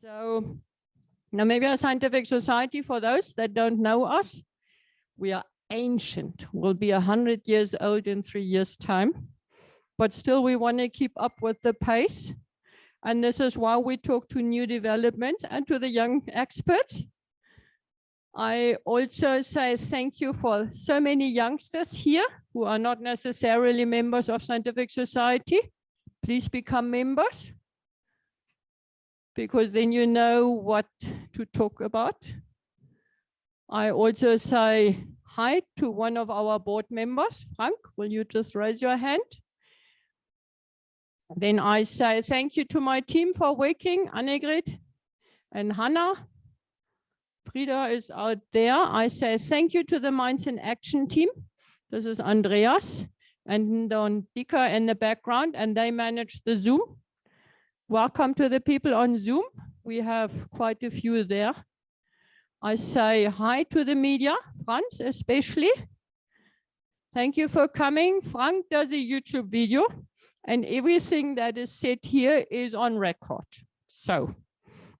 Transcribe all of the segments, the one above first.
So, Namibia Scientific Society, for those that don't know us, we are ancient. We'll be 100 years old in 3 years' time, but still we want to keep up with the pace. And this is why we talk to new developments and to the young experts. I also say thank you for so many youngsters here who are not necessarily members of Scientific Society. Please become members, because then you know what to talk about. I also say hi to one of our board members. Frank, will you just raise your hand? Then I say thank you to my team for working, Annegret and Hannah. Frida is out there. I say thank you to the Minds in Action team. This is Andreas and Don Dika in the background, and they manage the Zoom. Welcome to the people on Zoom. We have quite a few there. I say hi to the media, Franz especially. Thank you for coming. Frank does a YouTube video, and everything that is said here is on record. So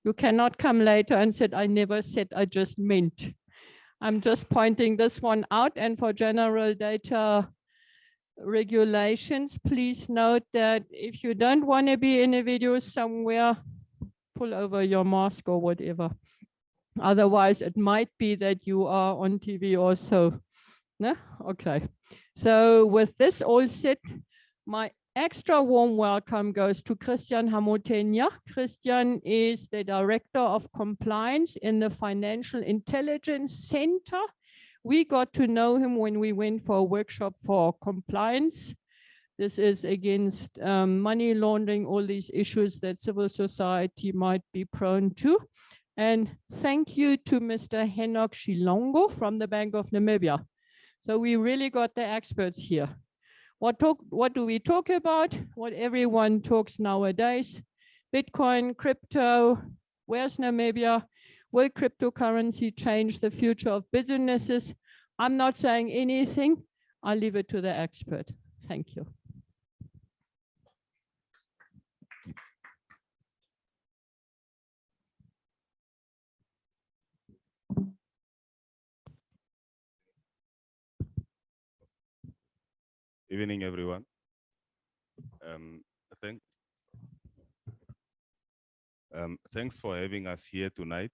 you cannot come later and say, I never said, I just meant. I'm just pointing this one out, and for general data regulations, please note that if you don't want to be in a video somewhere, pull over your mask or whatever. Otherwise, it might be that you are on TV also. No? Okay. So with this all said, my extra warm welcome goes to Kristian Hamutenya. Kristian is the Director of Compliance in the Financial Intelligence Center. We got to know him when we went for a workshop for compliance. This is against money laundering, all these issues that civil society might be prone to. And thank you to Mr. Henok Shilongo from the Bank of Namibia. So we really got the experts here. What do we talk about? What everyone talks nowadays. Bitcoin, crypto, where's Namibia? Will cryptocurrency change the future of businesses? I'm not saying anything. I'll leave it to the expert. Thank you. Evening, everyone. Thanks for having us here tonight.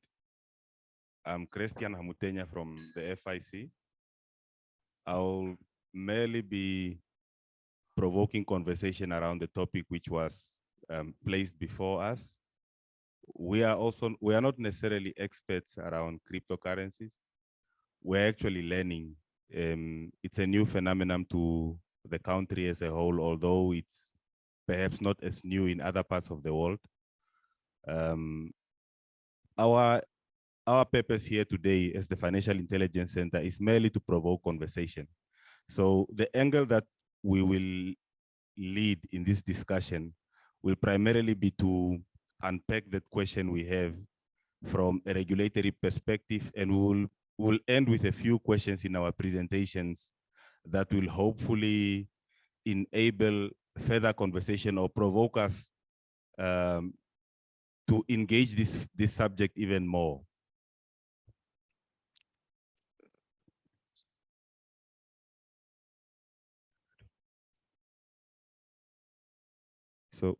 I'm Kristian Hamutenya from the FIC. I'll merely be provoking conversation around the topic which was placed before us. We are not necessarily experts around cryptocurrencies. We're actually learning. It's a new phenomenon to the country as a whole, although it's perhaps not as new in other parts of the world. Our purpose here today as the Financial Intelligence Center is merely to provoke conversation. So the angle that we will lead in this discussion will primarily be to unpack that question we have from a regulatory perspective, and we'll end with a few questions in our presentations that will hopefully enable further conversation or provoke us to engage this subject even more. So,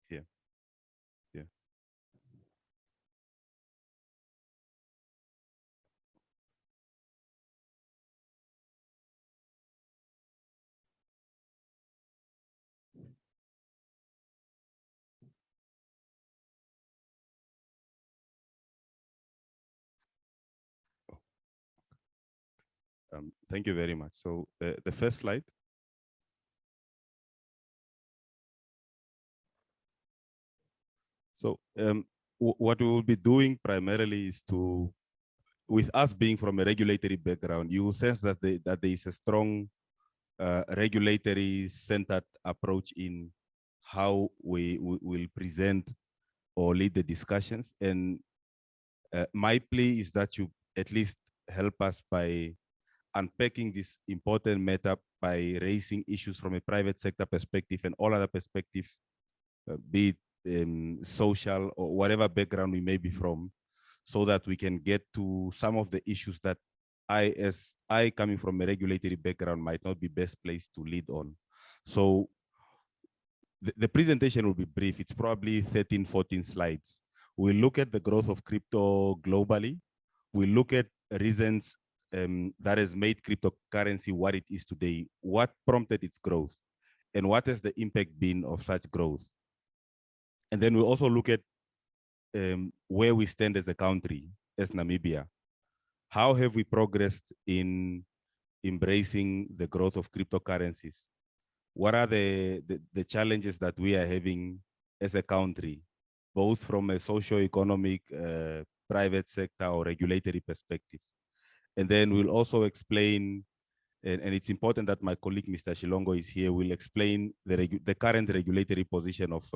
yeah. Thank you very much. So the first slide. So what we will be doing primarily is to, with us being from a regulatory background, you will sense that there is a strong regulatory centered approach in how we will present or lead the discussions. And my plea is that you at least help us by unpacking this important matter by raising issues from a private sector perspective and all other perspectives be it social or whatever background we may be from, so that we can get to some of the issues that as I coming from a regulatory background might not be best placed to lead on. So the presentation will be brief. It's probably 13, 14 slides. We'll look at the growth of crypto globally. We'll look at reasons that has made cryptocurrency what it is today, what prompted its growth, and what has the impact been of such growth. And then we'll also look at where we stand as a country, as Namibia. How have we progressed in embracing the growth of cryptocurrencies? What are the challenges that we are having as a country, both from a socio-economic, private sector or regulatory perspective? And then we'll also explain, and it's important that my colleague, Mr. Shilongo, is here, will explain the current regulatory position of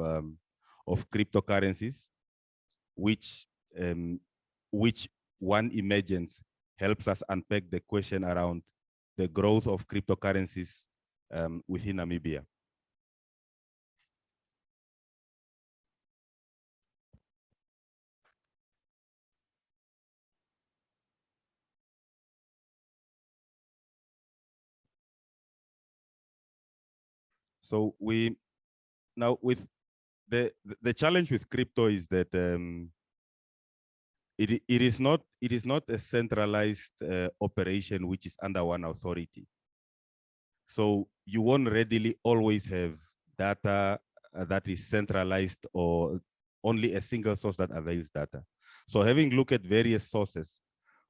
cryptocurrencies, which one emergence helps us unpack the question around the growth of cryptocurrencies within Namibia. So now with the challenge with crypto is that it is not a centralized operation which is under one authority. So you won't readily always have data that is centralized or only a single source that avails data. So having looked at various sources,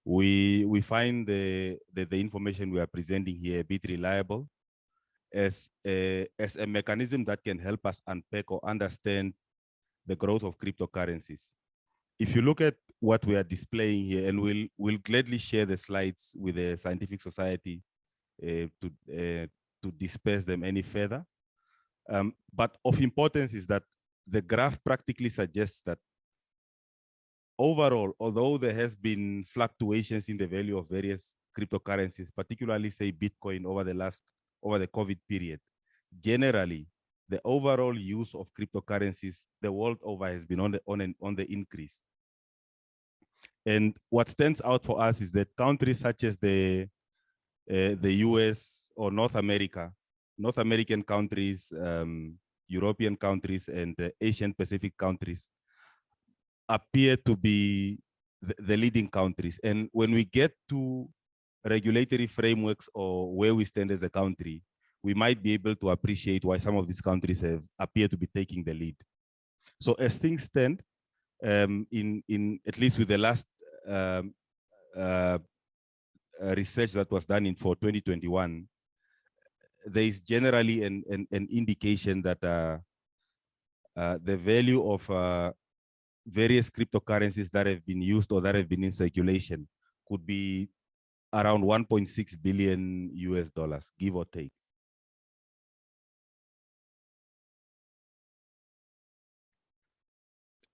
we find the information we are presenting here a bit reliable as a mechanism that can help us unpack or understand the growth of cryptocurrencies. If you look at what we are displaying here, and we'll gladly share the slides with the Scientific Society to disperse them any further. But of importance is that the graph practically suggests that overall, although there has been fluctuations in the value of various cryptocurrencies, particularly say Bitcoin over the COVID period, generally, the overall use of cryptocurrencies the world over has been on the increase. And what stands out for us is that countries such as the US or North American countries, European countries, and Asian Pacific countries appear to be the leading countries. And when we get to regulatory frameworks or where we stand as a country, we might be able to appreciate why some of these countries appear to be taking the lead. So as things stand, in at least with the last research that was done for 2021, there is generally an indication that the value of various cryptocurrencies that have been used or that have been in circulation could be around 1.6 billion US dollars, give or take.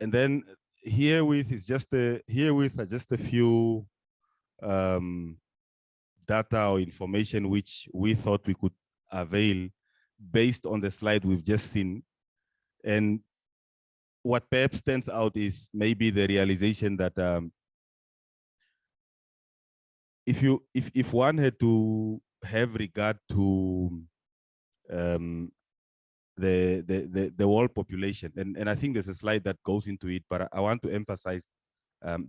And then herewith are just a few data or information which we thought we could avail based on the slide we've just seen. And what perhaps stands out is maybe the realization that if one had to have regard to the world population, and I think there's a slide that goes into it, but I want to emphasize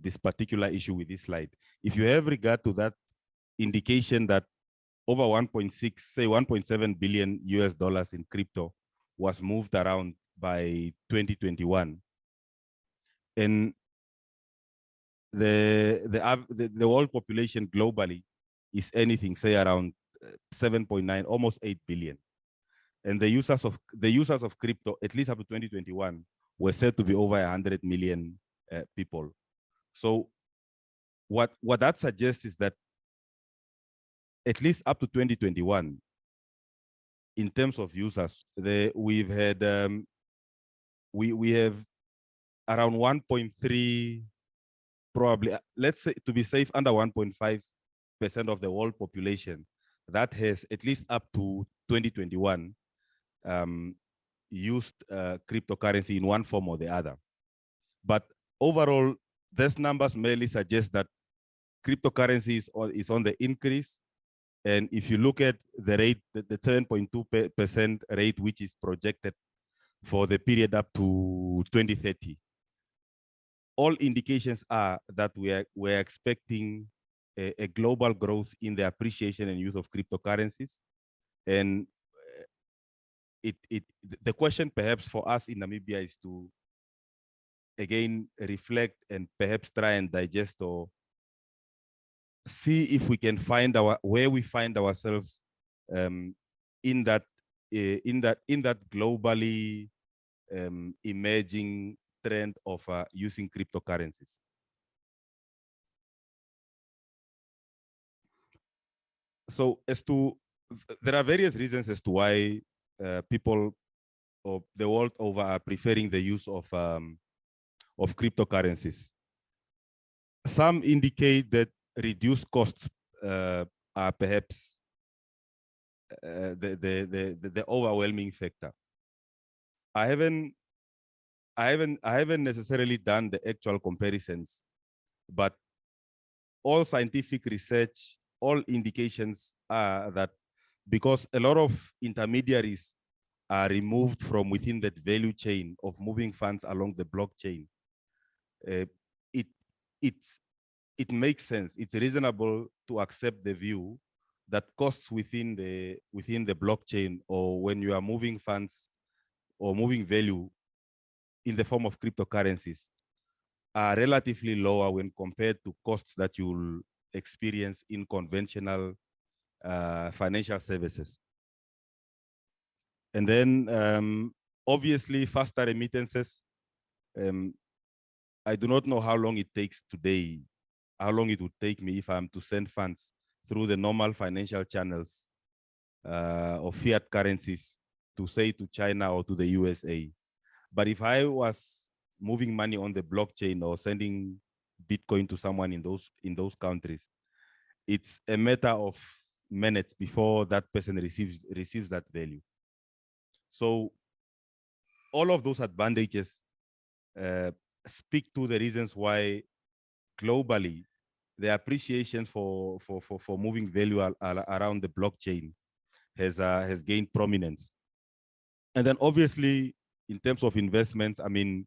this particular issue with this slide. If you have regard to that indication that over 1.6, say 1.7 billion US dollars in crypto was moved around by 2021, and the world population globally is anything, say around 7.9, almost 8 billion. And the users of crypto, at least up to 2021, were said to be over 100 million people. So what that suggests is that at least up to 2021, in terms of users, we've had we have around 1.3, probably, let's say to be safe, under 1.5% of the world population that has at least up to 2021 used cryptocurrency in one form or the other. But overall, these numbers merely suggest that cryptocurrency is on the increase. And if you look at the rate, the 7.2% rate, which is projected for the period up to 2030, all indications are that we're expecting a global growth in the appreciation and use of cryptocurrencies. And the question perhaps for us in Namibia is to, again, reflect and perhaps try and digest or see if we can find where we find ourselves in that globally emerging trend of using cryptocurrencies. So there are various reasons as to why people or the world over are preferring the use of cryptocurrencies. Some indicate that reduced costs are perhaps the overwhelming factor. I haven't necessarily done the actual comparisons, but all scientific research, all indications are that because a lot of intermediaries are removed from within that value chain of moving funds along the blockchain, it makes sense. It's reasonable to accept the view that costs within the blockchain, or when you are moving funds or moving value in the form of cryptocurrencies, are relatively lower when compared to costs that you'll experience in conventional financial services. And then obviously faster remittances. I do not know how long it takes today, how long it would take me if I'm to send funds through the normal financial channels of fiat currencies to, say, to China or to the USA. But if I was moving money on the blockchain or sending Bitcoin to someone in those countries, it's a matter of minutes before that person receives that value. So all of those advantages speak to the reasons why globally the appreciation for moving value around the blockchain has gained prominence. And then obviously in terms of investments, I mean,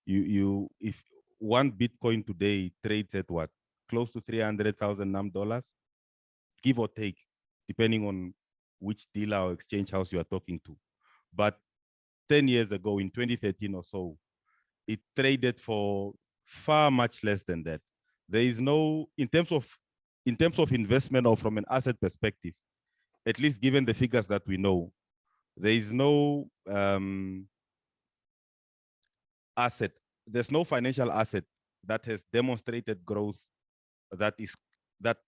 if one Bitcoin today trades at what, close to 300,000 NAM dollars, give or take, depending on which dealer or exchange house you are talking to. But 10 years ago, in 2013 or so, it traded for far much less than that. There is no, in terms of investment or from an asset perspective, at least given the figures that we know, there is no asset, there's no financial asset that has demonstrated growth that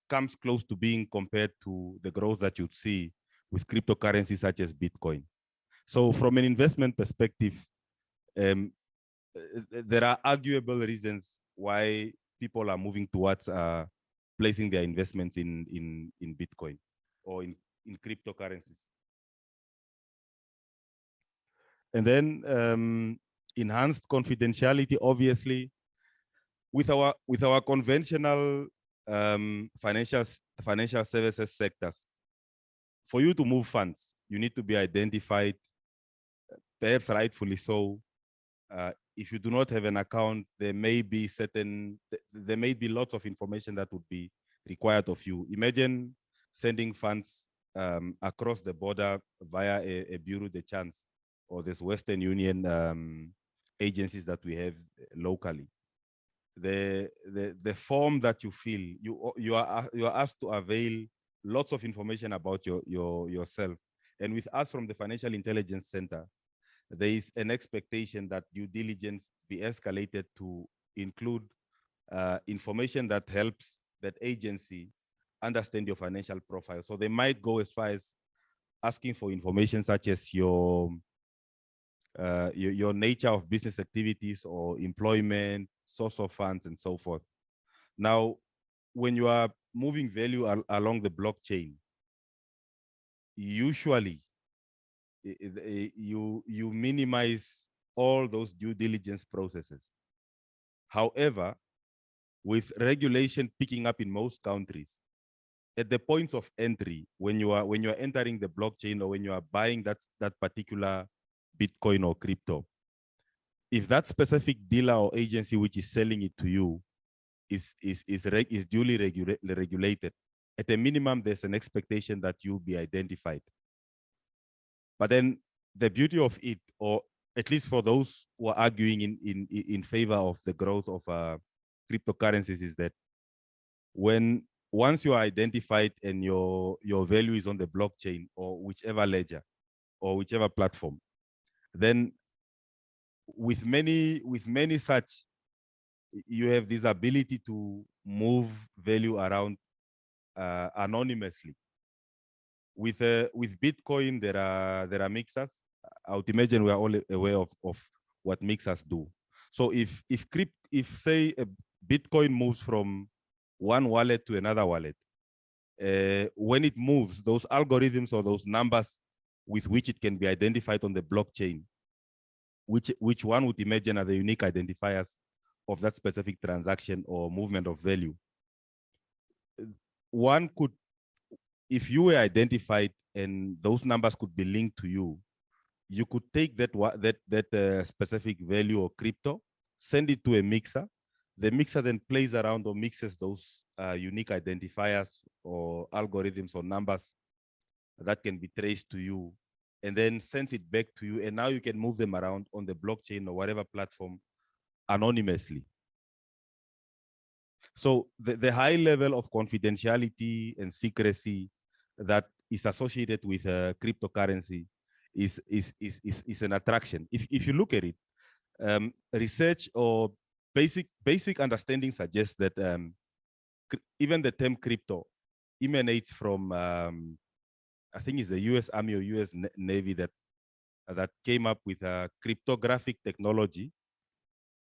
comes close to being compared to the growth that you'd see with cryptocurrencies such as Bitcoin. So from an investment perspective, there are arguable reasons why people are moving towards placing their investments in Bitcoin or in cryptocurrencies. And then enhanced confidentiality, obviously, with our conventional financial services sectors. For you to move funds, you need to be identified, perhaps rightfully so. If you do not have an account, there may be lots of information that would be required of you. Imagine sending funds across the border via a bureau de change or this Western Union agencies that we have locally. The form that you fill, you are asked to avail lots of information about yourself. And with us from the Financial Intelligence Center, there is an expectation that due diligence be escalated to include information that helps that agency understand your financial profile. So they might go as far as asking for information such as your nature of business activities or employment, source of funds, and so forth. Now, when you are moving value along the blockchain, usually you minimize all those due diligence processes. However, with regulation picking up in most countries, at the points of entry, when you are entering the blockchain or when you are buying that particular Bitcoin or crypto, if that specific dealer or agency which is selling it to you is duly regulated, at a minimum, there's an expectation that you'll be identified. But then the beauty of it, or at least for those who are arguing in favor of the growth of cryptocurrencies, is that once you are identified and your value is on the blockchain or whichever ledger or whichever platform, then with many such, you have this ability to move value around anonymously. With Bitcoin, there are mixers. I would imagine we are all aware of what mixers do. So if say a Bitcoin moves from one wallet to another wallet, when it moves, those algorithms or those numbers with which it can be identified on the blockchain, which one would imagine are the unique identifiers of that specific transaction or movement of value. One could, if you were identified and those numbers could be linked to you, you could take that specific value or crypto, send it to a mixer. The mixer then plays around or mixes those unique identifiers or algorithms or numbers that can be traced to you, and then sends it back to you. And now you can move them around on the blockchain or whatever platform anonymously. So the high level of confidentiality and secrecy that is associated with cryptocurrency is an attraction. If you look at it, research or basic understanding suggests that even the term crypto emanates from I think it's the U.S. Army or U.S. Navy that came up with a cryptographic technology,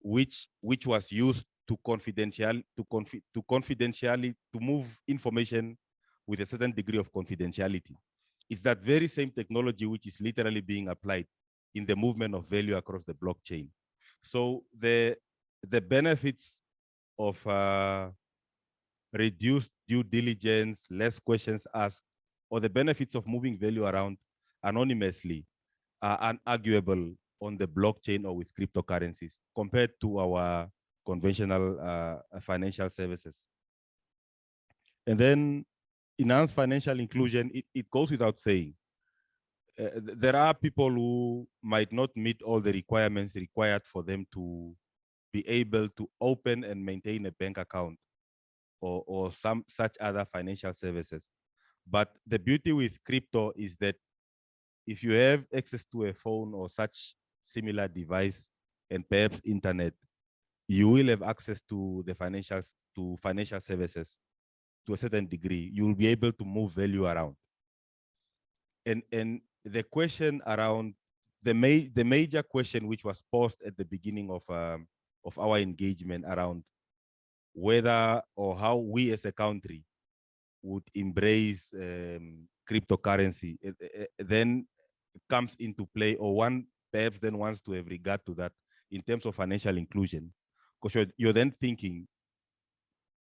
which was used to confidentially to move information with a certain degree of confidentiality. It's that very same technology which is literally being applied in the movement of value across the blockchain. So the benefits of reduced due diligence, less questions asked, or the benefits of moving value around anonymously are unarguable on the blockchain or with cryptocurrencies compared to our conventional financial services. And then enhanced financial inclusion, it goes without saying. There are people who might not meet all the requirements required for them to be able to open and maintain a bank account or some such other financial services. But the beauty with crypto is that if you have access to a phone or such similar device and perhaps internet, you will have access to the financial services to a certain degree. You will be able to move value around. And the question around the major question which was posed at the beginning of our engagement around whether or how we as a country would embrace cryptocurrency, then comes into play, or one perhaps then wants to have regard to that in terms of financial inclusion. Because you're then thinking,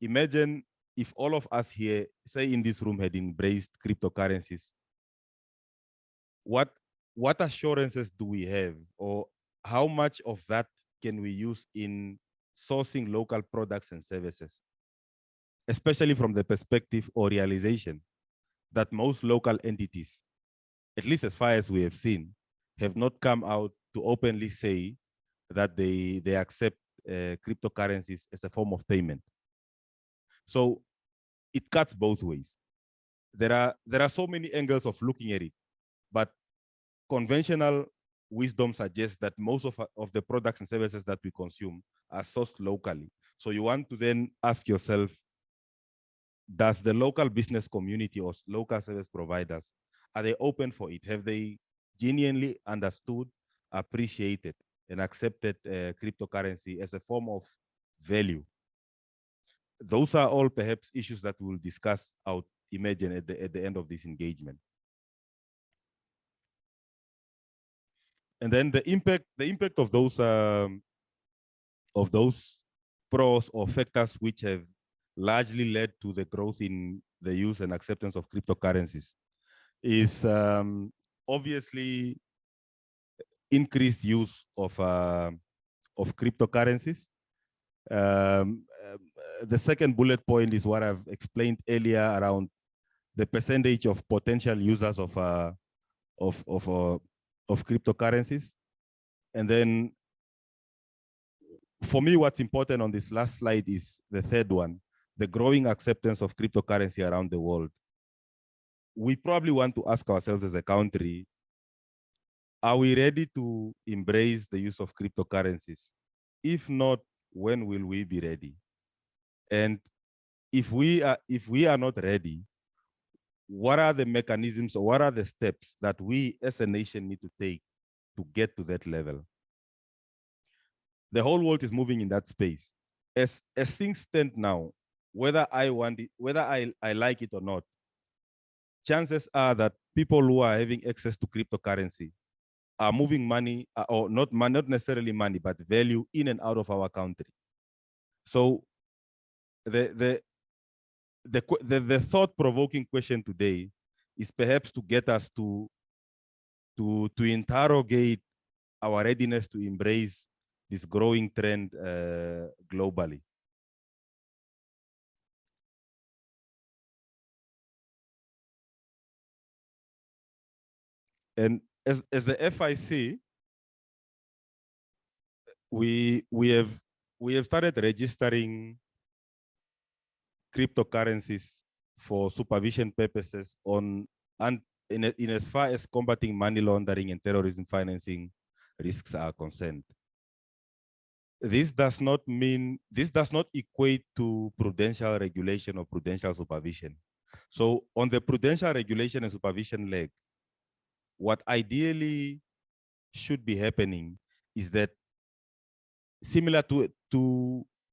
imagine if all of us here, say in this room, had embraced cryptocurrencies, what assurances do we have, or how much of that can we use in sourcing local products and services, especially from the perspective or realization that most local entities, at least as far as we have seen, have not come out to openly say that they accept cryptocurrencies as a form of payment. So it cuts both ways. There are so many angles of looking at it, but conventional wisdom suggests that most of the products and services that we consume are sourced locally. So you want to then ask yourself, does the local business community or local service providers, are they open for it? Have they genuinely understood, appreciated, and accepted cryptocurrency as a form of value? Those are all perhaps issues that we'll discuss out, imagine, at the end of this engagement. And then the impact of those pros or factors which have largely led to the growth in the use and acceptance of cryptocurrencies is obviously increased use of cryptocurrencies. The second bullet point is what I've explained earlier around the percentage of potential users of cryptocurrencies. And then for me, what's important on this last slide is the third one, the growing acceptance of cryptocurrency around the world. We probably want to ask ourselves as a country, are we ready to embrace the use of cryptocurrencies? If not, when will we be ready? And if we are not ready, what are the mechanisms or what are the steps that we as a nation need to take to get to that level? The whole world is moving in that space. As things stand now, whether I want it, whether I like it or not, chances are that people who are having access to cryptocurrency are moving money, or not necessarily money, but value in and out of our country. So the thought-provoking question today is perhaps to get us to interrogate our readiness to embrace this growing trend globally. And as the FIC, we have started registering cryptocurrencies for supervision purposes in as far as combating money laundering and terrorism financing risks are concerned. This does not equate to prudential regulation or prudential supervision. So on the prudential regulation and supervision leg, what ideally should be happening is that similar to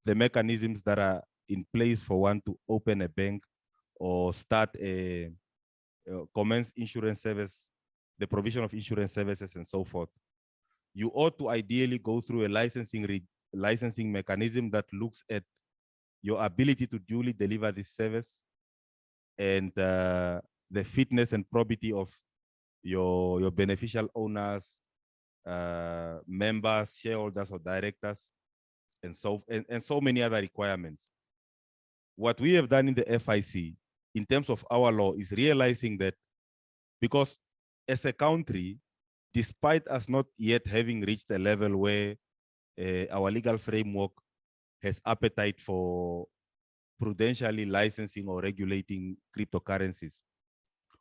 the mechanisms that are in place for one to open a bank or start a commence insurance service, the provision of insurance services and so forth, you ought to ideally go through a licensing mechanism that looks at your ability to duly deliver this service and the fitness and probity of your beneficial owners, members, shareholders, or directors, and so many other requirements. What we have done in the FIC in terms of our law is realizing that because as a country, despite us not yet having reached a level where our legal framework has appetite for prudentially licensing or regulating cryptocurrencies,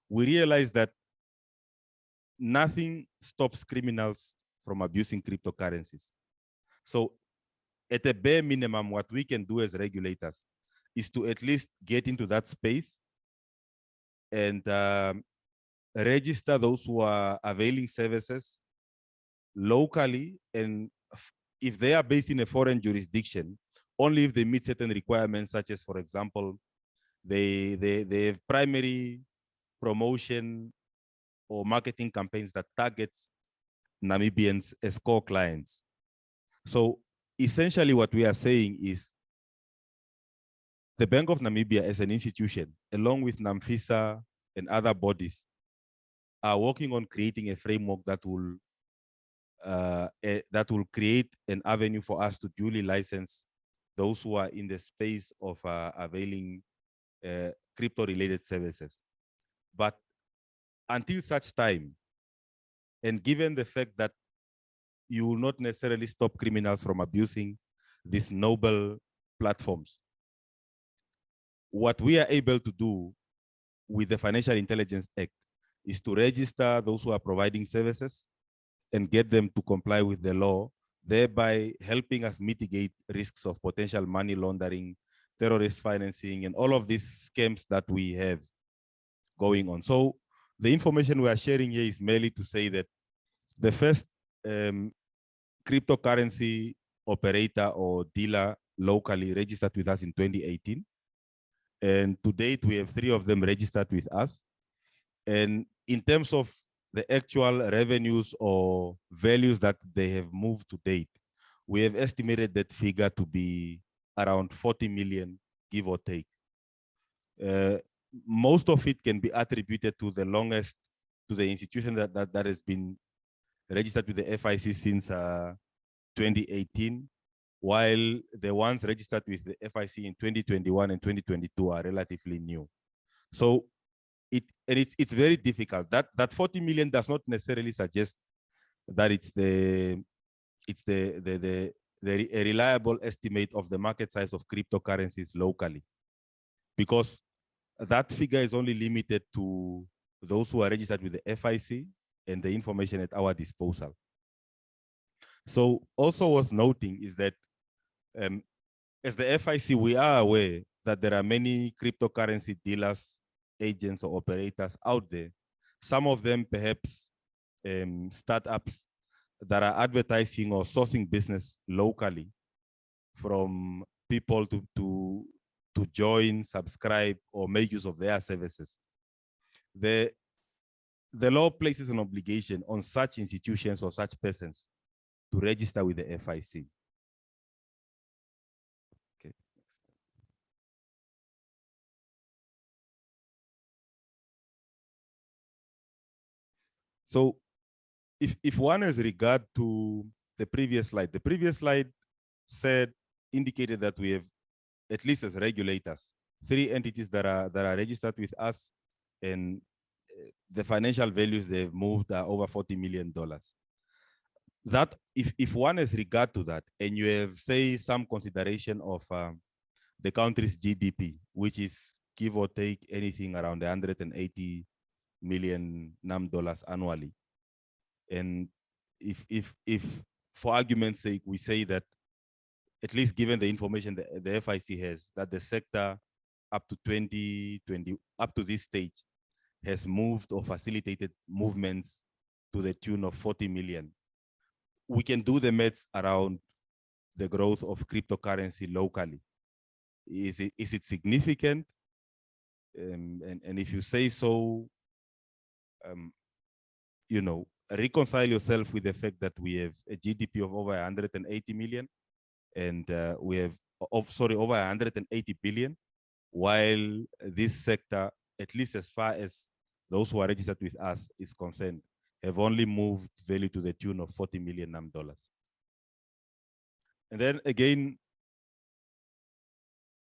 we realize that nothing stops criminals from abusing cryptocurrencies. So at a bare minimum, what we can do as regulators is to at least get into that space and register those who are availing services locally, and if they are based in a foreign jurisdiction, only if they meet certain requirements, such as, for example, they have primary promotion or marketing campaigns that targets Namibians as core clients. So essentially what we are saying is the Bank of Namibia as an institution, along with NAMFISA and other bodies, are working on creating a framework that will create an avenue for us to duly license those who are in the space of availing crypto-related services. But until such time, and given the fact that you will not necessarily stop criminals from abusing these noble platforms, what we are able to do with the Financial Intelligence Act is to register those who are providing services and get them to comply with the law, thereby helping us mitigate risks of potential money laundering, terrorist financing, and all of these scams that we have going on. So the information we are sharing here is merely to say that the first cryptocurrency operator or dealer locally registered with us in 2018. And to date, we have 3 of them registered with us. And in terms of the actual revenues or values that they have moved to date, we have estimated that figure to be around 40 million, give or take. Most of it can be attributed to the institution that has been registered with the FIC since 2018, while the ones registered with the FIC in 2021 and 2022 are relatively new. So it's very difficult. That 40 million does not necessarily suggest that it's a reliable estimate of the market size of cryptocurrencies locally, because that figure is only limited to those who are registered with the FIC and the information at our disposal. So also worth noting is that as the FIC, we are aware that there are many cryptocurrency dealers, agents, or operators out there. Some of them perhaps startups that are advertising or sourcing business locally from people to join, subscribe, or make use of their services. The law places an obligation on such institutions or such persons to register with the FIC. Okay. So if one has regard to the previous slide indicated that we have, at least as regulators, 3 entities that are registered with us, and the financial values they've moved are over $40 million. That if one has regard to that, and you have, say, some consideration of the country's GDP, which is give or take anything around 180 million NAM dollars annually, and if for argument's sake we say that, at least given the information that the FIC has, that the sector up to 2020, up to this stage, has moved or facilitated movements to the tune of 40 million. We can do the maths around the growth of cryptocurrency locally. Is it significant? And if you say so, you know, reconcile yourself with the fact that we have a GDP of over 180 million, and we have, over 180 billion, while this sector, at least as far as those who are registered with us is concerned, have only moved value to the tune of 40 million NAM dollars. And then again,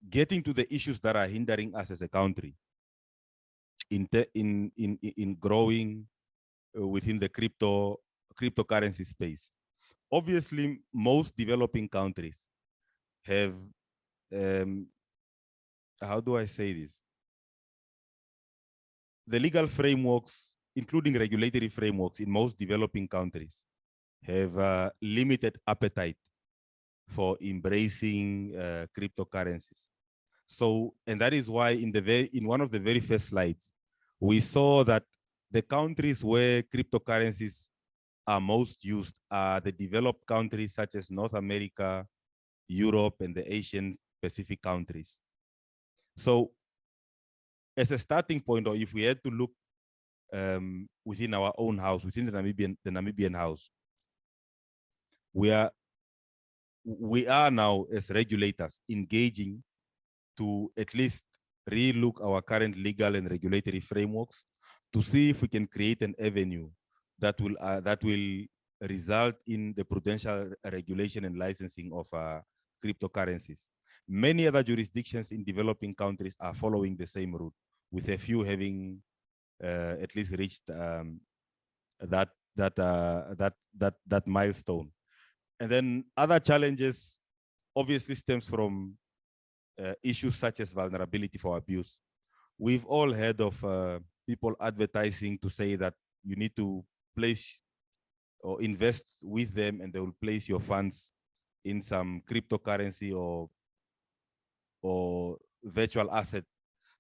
getting to the issues that are hindering us as a country in growing within the cryptocurrency space. Obviously, most developing countries have, how do I say this? The legal frameworks, including regulatory frameworks in most developing countries, have limited appetite for embracing cryptocurrencies. So, and that is why in one of the very first slides, we saw that the countries where cryptocurrencies are most used are the developed countries such as North America, Europe, and the Asian Pacific countries. So as a starting point, or if we had to look within our own house, within the Namibian house, we are now as regulators engaging to at least relook our current legal and regulatory frameworks to see if we can create an avenue that will result in the prudential regulation and licensing of cryptocurrencies. Many other jurisdictions in developing countries are following the same route, with a few having at least reached that milestone. And then other challenges obviously stems from issues such as vulnerability for abuse. We've all heard of people advertising to say that you need to place or invest with them, and they will place your funds in some cryptocurrency or virtual asset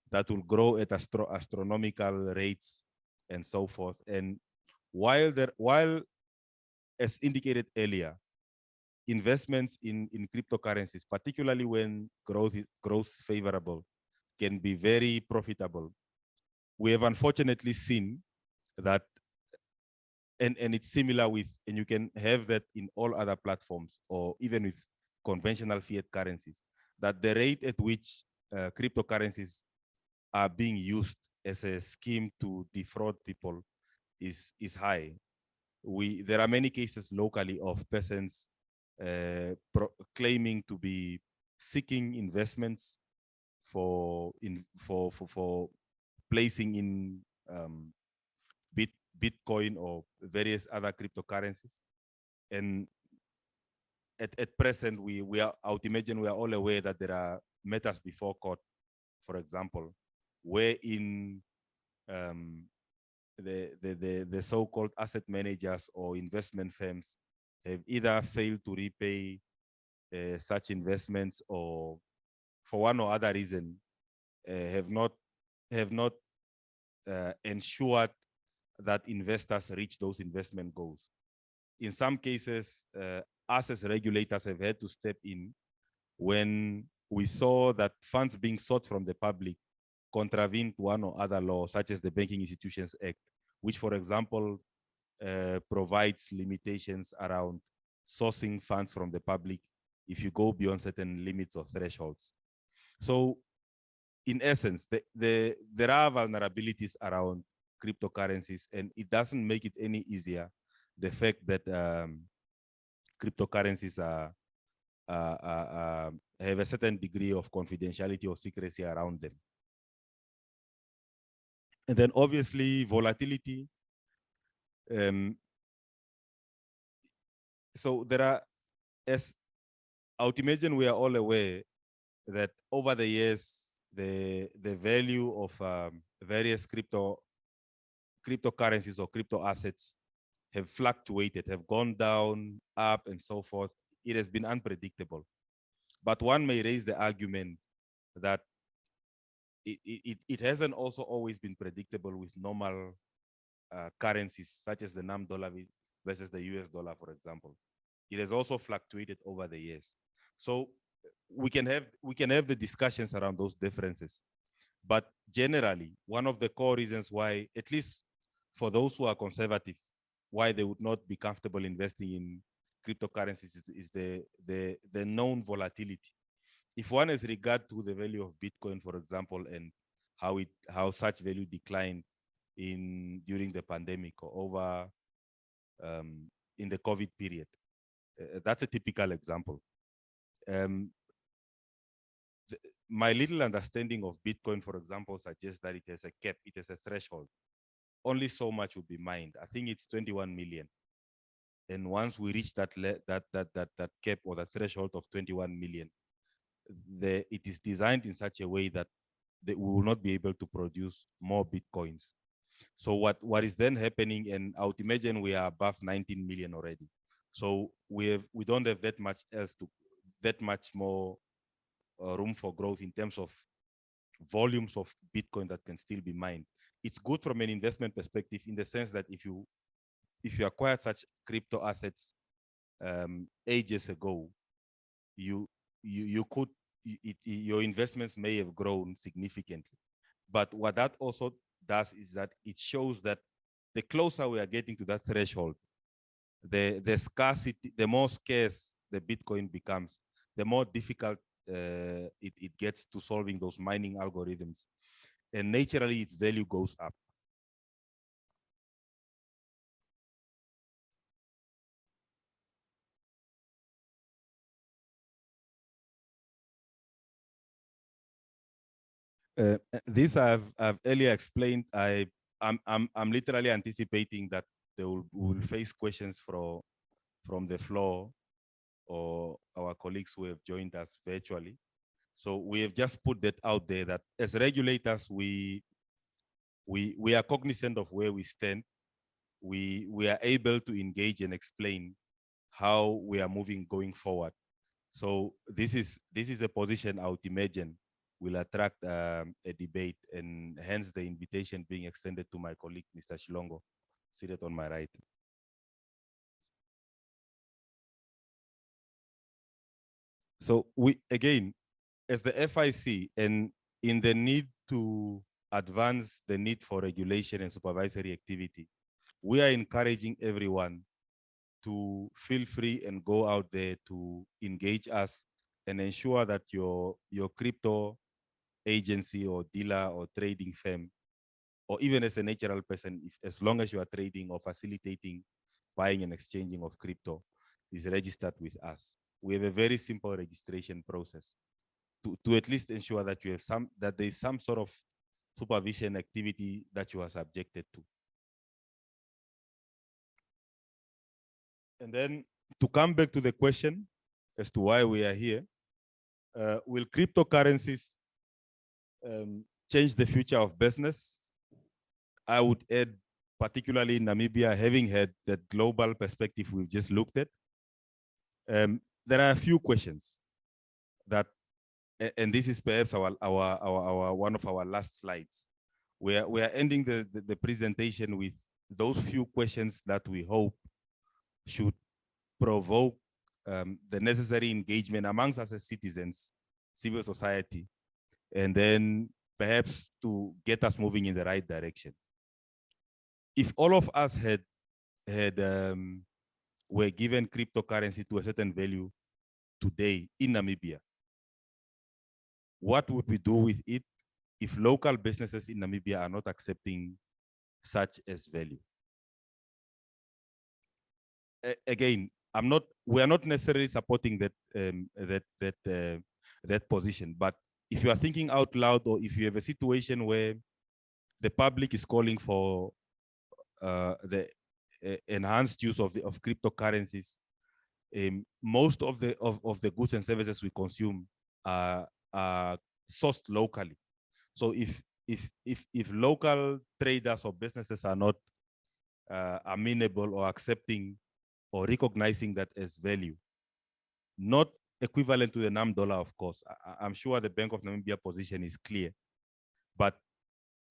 that will grow at astronomical rates and so forth. And while as indicated earlier, investments in cryptocurrencies, particularly when growth is favorable, can be very profitable. We have unfortunately seen that and it's similar with, and you can have that in all other platforms or even with conventional fiat currencies, that the rate at which cryptocurrencies are being used as a scheme to defraud people is high. There are many cases locally of persons claiming to be seeking investments for placing in Bitcoin or various other cryptocurrencies. And at present, we are, I would imagine we are all aware that there are matters before court, for example, wherein the so-called asset managers or investment firms have either failed to repay such investments, or for one or other reason have not ensured that investors reach those investment goals. In some cases, us as regulators have had to step in when we saw that funds being sought from the public contravened one or other law, such as the Banking Institutions Act, which, for example, provides limitations around sourcing funds from the public if you go beyond certain limits or thresholds. So in essence, there are vulnerabilities around cryptocurrencies, and it doesn't make it any easier, the fact that cryptocurrencies have a certain degree of confidentiality or secrecy around them. And then obviously volatility. So there are, as I would imagine we are all aware that over the years, the value of various cryptocurrencies or crypto assets have fluctuated, have gone down, up, and so forth. It has been unpredictable. But one may raise the argument that it hasn't also always been predictable with normal currencies, such as the NAM dollar versus the US dollar, for example. It has also fluctuated over the years. So we can have the discussions around those differences. But generally, one of the core reasons why, at least for those who are conservative, why they would not be comfortable investing in cryptocurrencies is the known volatility. If one has regard to the value of Bitcoin, for example, and how such value declined during the pandemic or over in the COVID period, that's a typical example. My little understanding of Bitcoin, for example, suggests that it has a cap, it has a threshold. Only so much will be mined. I think it's 21 million. And once we reach that cap or the threshold of 21 million, it is designed in such a way that we will not be able to produce more Bitcoins. So what is then happening, and I would imagine we are above 19 million already. So we don't have that much more room for growth in terms of volumes of Bitcoin that can still be mined. It's good from an investment perspective in the sense that if you acquire such crypto assets ages ago, your investments may have grown significantly. But what that also does is that it shows that the closer we are getting to that threshold, the scarcity, the more scarce the Bitcoin becomes, the more difficult it gets to solving those mining algorithms. And naturally, its value goes up. This I've earlier explained. I'm literally anticipating that they will face questions from the floor or our colleagues who have joined us virtually. So we have just put that out there that as regulators, we are cognizant of where we stand. We are able to engage and explain how we are moving going forward. So this is a position I would imagine will attract a debate, and hence the invitation being extended to my colleague, Mr. Shilongo, seated on my right. So we, again, as the FIC, and in the need to advance the need for regulation and supervisory activity, we are encouraging everyone to feel free and go out there to engage us and ensure that your crypto agency or dealer or trading firm, or even as a natural person, as long as you are trading or facilitating buying and exchanging of crypto, is registered with us. We have a very simple registration process to at least ensure that you have that there is some sort of supervision activity that you are subjected to. And then to come back to the question as to why we are here, will cryptocurrencies change the future of business? I would add, particularly in Namibia, having had that global perspective we've just looked at, there are a few questions that, and this is perhaps our one of our last slides. We are ending the presentation with those few questions that we hope should provoke the necessary engagement amongst us as citizens, civil society, and then perhaps to get us moving in the right direction. If all of us were given cryptocurrency to a certain value today in Namibia, what would we do with it if local businesses in Namibia are not accepting such as value? Again, we are not necessarily supporting that position, but if you are thinking out loud, or if you have a situation where the public is calling for the enhanced use of cryptocurrencies, most of the goods and services we consume are sourced locally. So if local traders or businesses are not amenable or accepting or recognizing that as value, not equivalent to the NAM dollar, of course. I'm sure the Bank of Namibia position is clear, but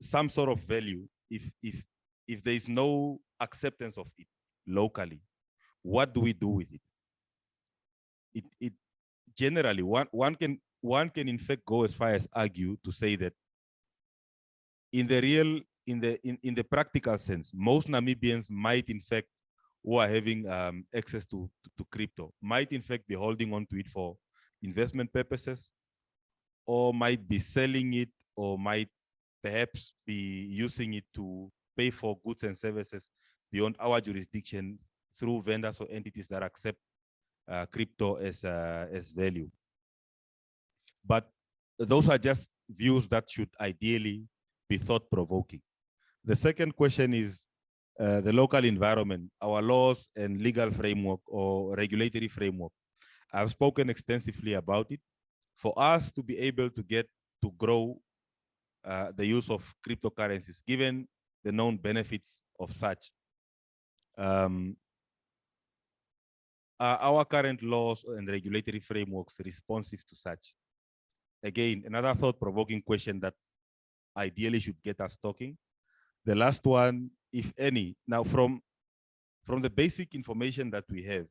some sort of value, if there is no acceptance of it locally, what do we do with it? It generally, one can in fact go as far as argue to say that in the practical sense, most Namibians might in fact, who are having access to crypto, might in fact be holding on to it for investment purposes, or might be selling it, or might perhaps be using it to pay for goods and services beyond our jurisdiction through vendors or entities that accept crypto as value. But those are just views that should ideally be thought-provoking. The second question is the local environment, our laws and legal framework or regulatory framework. I've spoken extensively about it. For us to be able to get to grow the use of cryptocurrencies, given the known benefits of such, our current laws and regulatory frameworks responsive to such? Again, another thought-provoking question that ideally should get us talking. The last one, if any, now from the basic information that we have,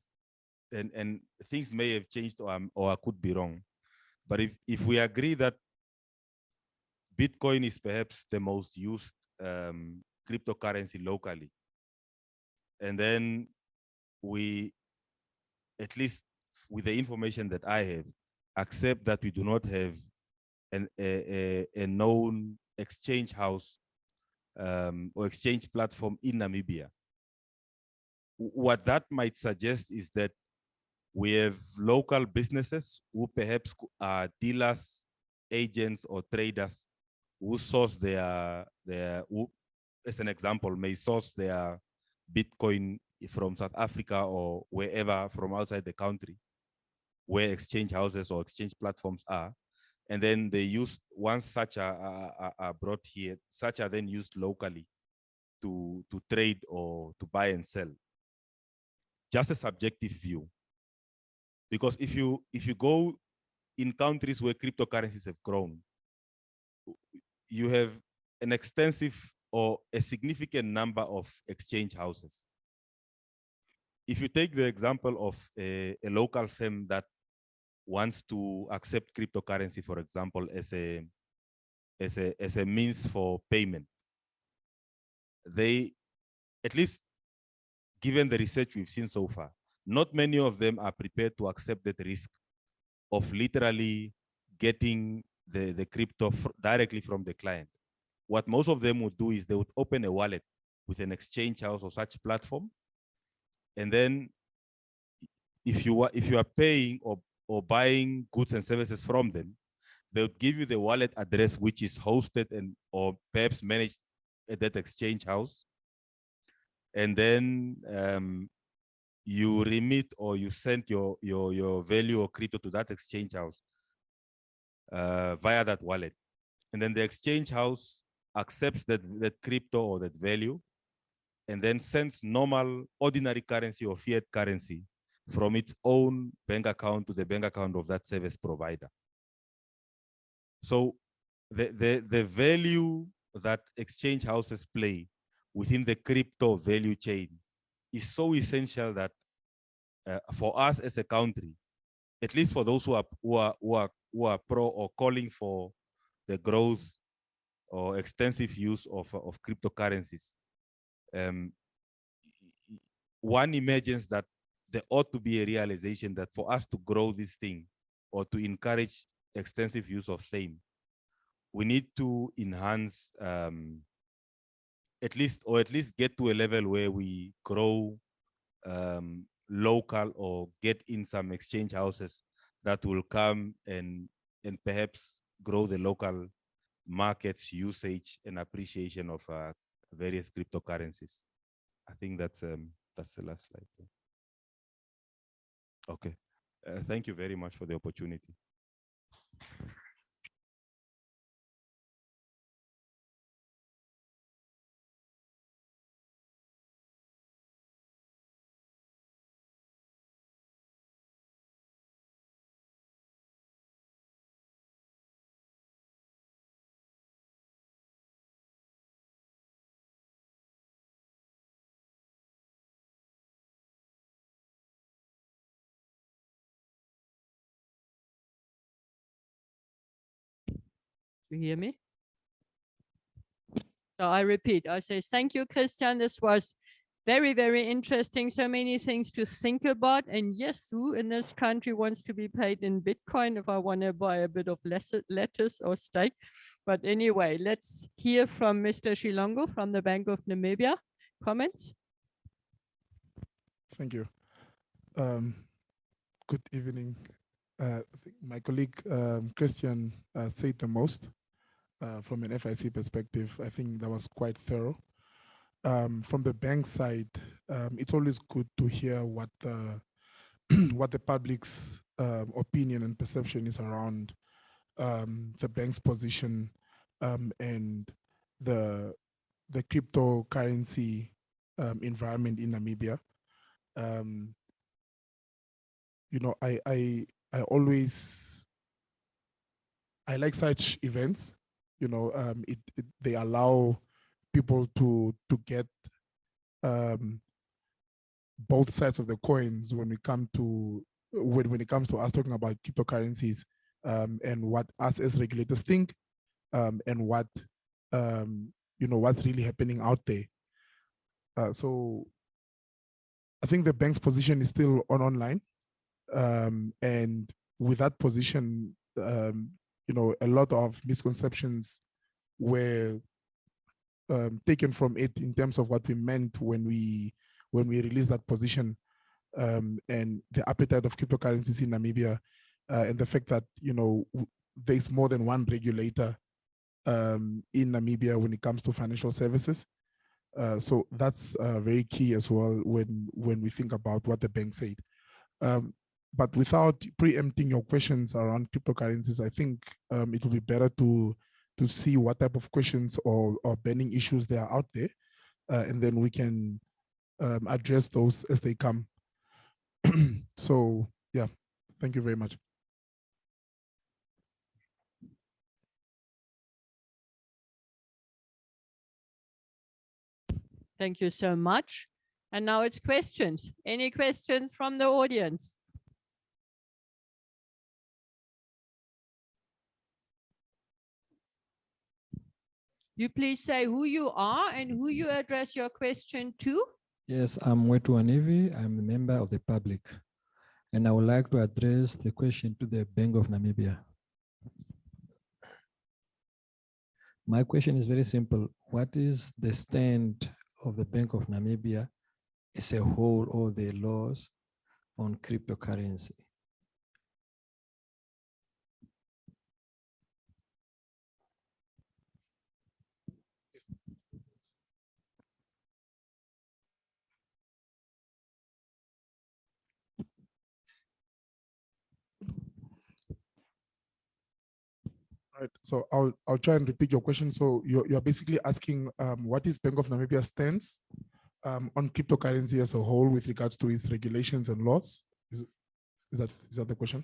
and things may have changed or I could be wrong, but if we agree that Bitcoin is perhaps the most used cryptocurrency locally, and then we, at least with the information that I have, accept that we do not have a known exchange house or exchange platform in Namibia, what that might suggest is that we have local businesses who perhaps are dealers, agents, or traders who source who, as an example, may source their Bitcoin from South Africa or wherever from outside the country, where exchange houses or exchange platforms are. And then they use, once such are brought here, such are then used locally to trade or to buy and sell. Just a subjective view. Because if you go in countries where cryptocurrencies have grown, you have an extensive or a significant number of exchange houses. If you take the example of a local firm that wants to accept cryptocurrency, for example, as a means for payment, they, at least given the research we've seen so far, not many of them are prepared to accept that risk of literally getting the crypto directly from the client. What most of them would do is they would open a wallet with an exchange house or such platform. And then if you are paying or buying goods and services from them, they would give you the wallet address, which is hosted and or perhaps managed at that exchange house. And then you remit or you send your value or crypto to that exchange house via that wallet. And then the exchange house accepts that crypto or that value and then sends normal ordinary currency or fiat currency from its own bank account to the bank account of that service provider. So the value that exchange houses play within the crypto value chain is so essential that for us as a country, at least for those who are pro or calling for the growth or extensive use of cryptocurrencies, one imagines that there ought to be a realization that for us to grow this thing or to encourage extensive use of same, we need to enhance at least get to a level where we grow local or get in some exchange houses that will come and perhaps grow the local markets usage and appreciation of various cryptocurrencies. I think that's the last slide. Okay. Thank you very much for the opportunity. You hear me? So I repeat, I say, thank you, Kristian. This was very, very interesting. So many things to think about. And yes, who in this country wants to be paid in Bitcoin if I want to buy a bit of lettuce or steak? But anyway, let's hear from Mr. Shilongo from the Bank of Namibia. Comments? Thank you. Good evening. I think my colleague Kristian said the most from an FIC perspective. I think that was quite thorough. From the bank side, it's always good to hear what the what the public's opinion and perception is around the bank's position and the cryptocurrency environment in Namibia. You know, I always like such events. You know, they allow people to get both sides of the coins when we come to when it comes to us talking about cryptocurrencies and what us as regulators think and what you know what's really happening out there. So I think the bank's position is still online, and with that position, you know, a lot of misconceptions were taken from it in terms of what we meant when we released that position, and the appetite of cryptocurrencies in Namibia, and the fact that, you know, there's more than one regulator in Namibia when it comes to financial services. So that's very key as well when we think about what the bank said. But without preempting your questions around cryptocurrencies, I think it would be better to see what type of questions or burning issues there are out there, and then we can address those as they come. So yeah, thank you very much. Thank you so much. And now it's questions. Any questions from the audience? You please say who you are and who you address your question to. Yes, I'm Wetu Anivi. I'm a member of the public. And I would like to address the question to the Bank of Namibia. My question is very simple. What is the stand of the Bank of Namibia as a whole, or the laws on cryptocurrency? Right. So I'll try and repeat your question. So you're basically asking what is Bank of Namibia stance on cryptocurrency as a whole with regards to its regulations and laws? Is that the question?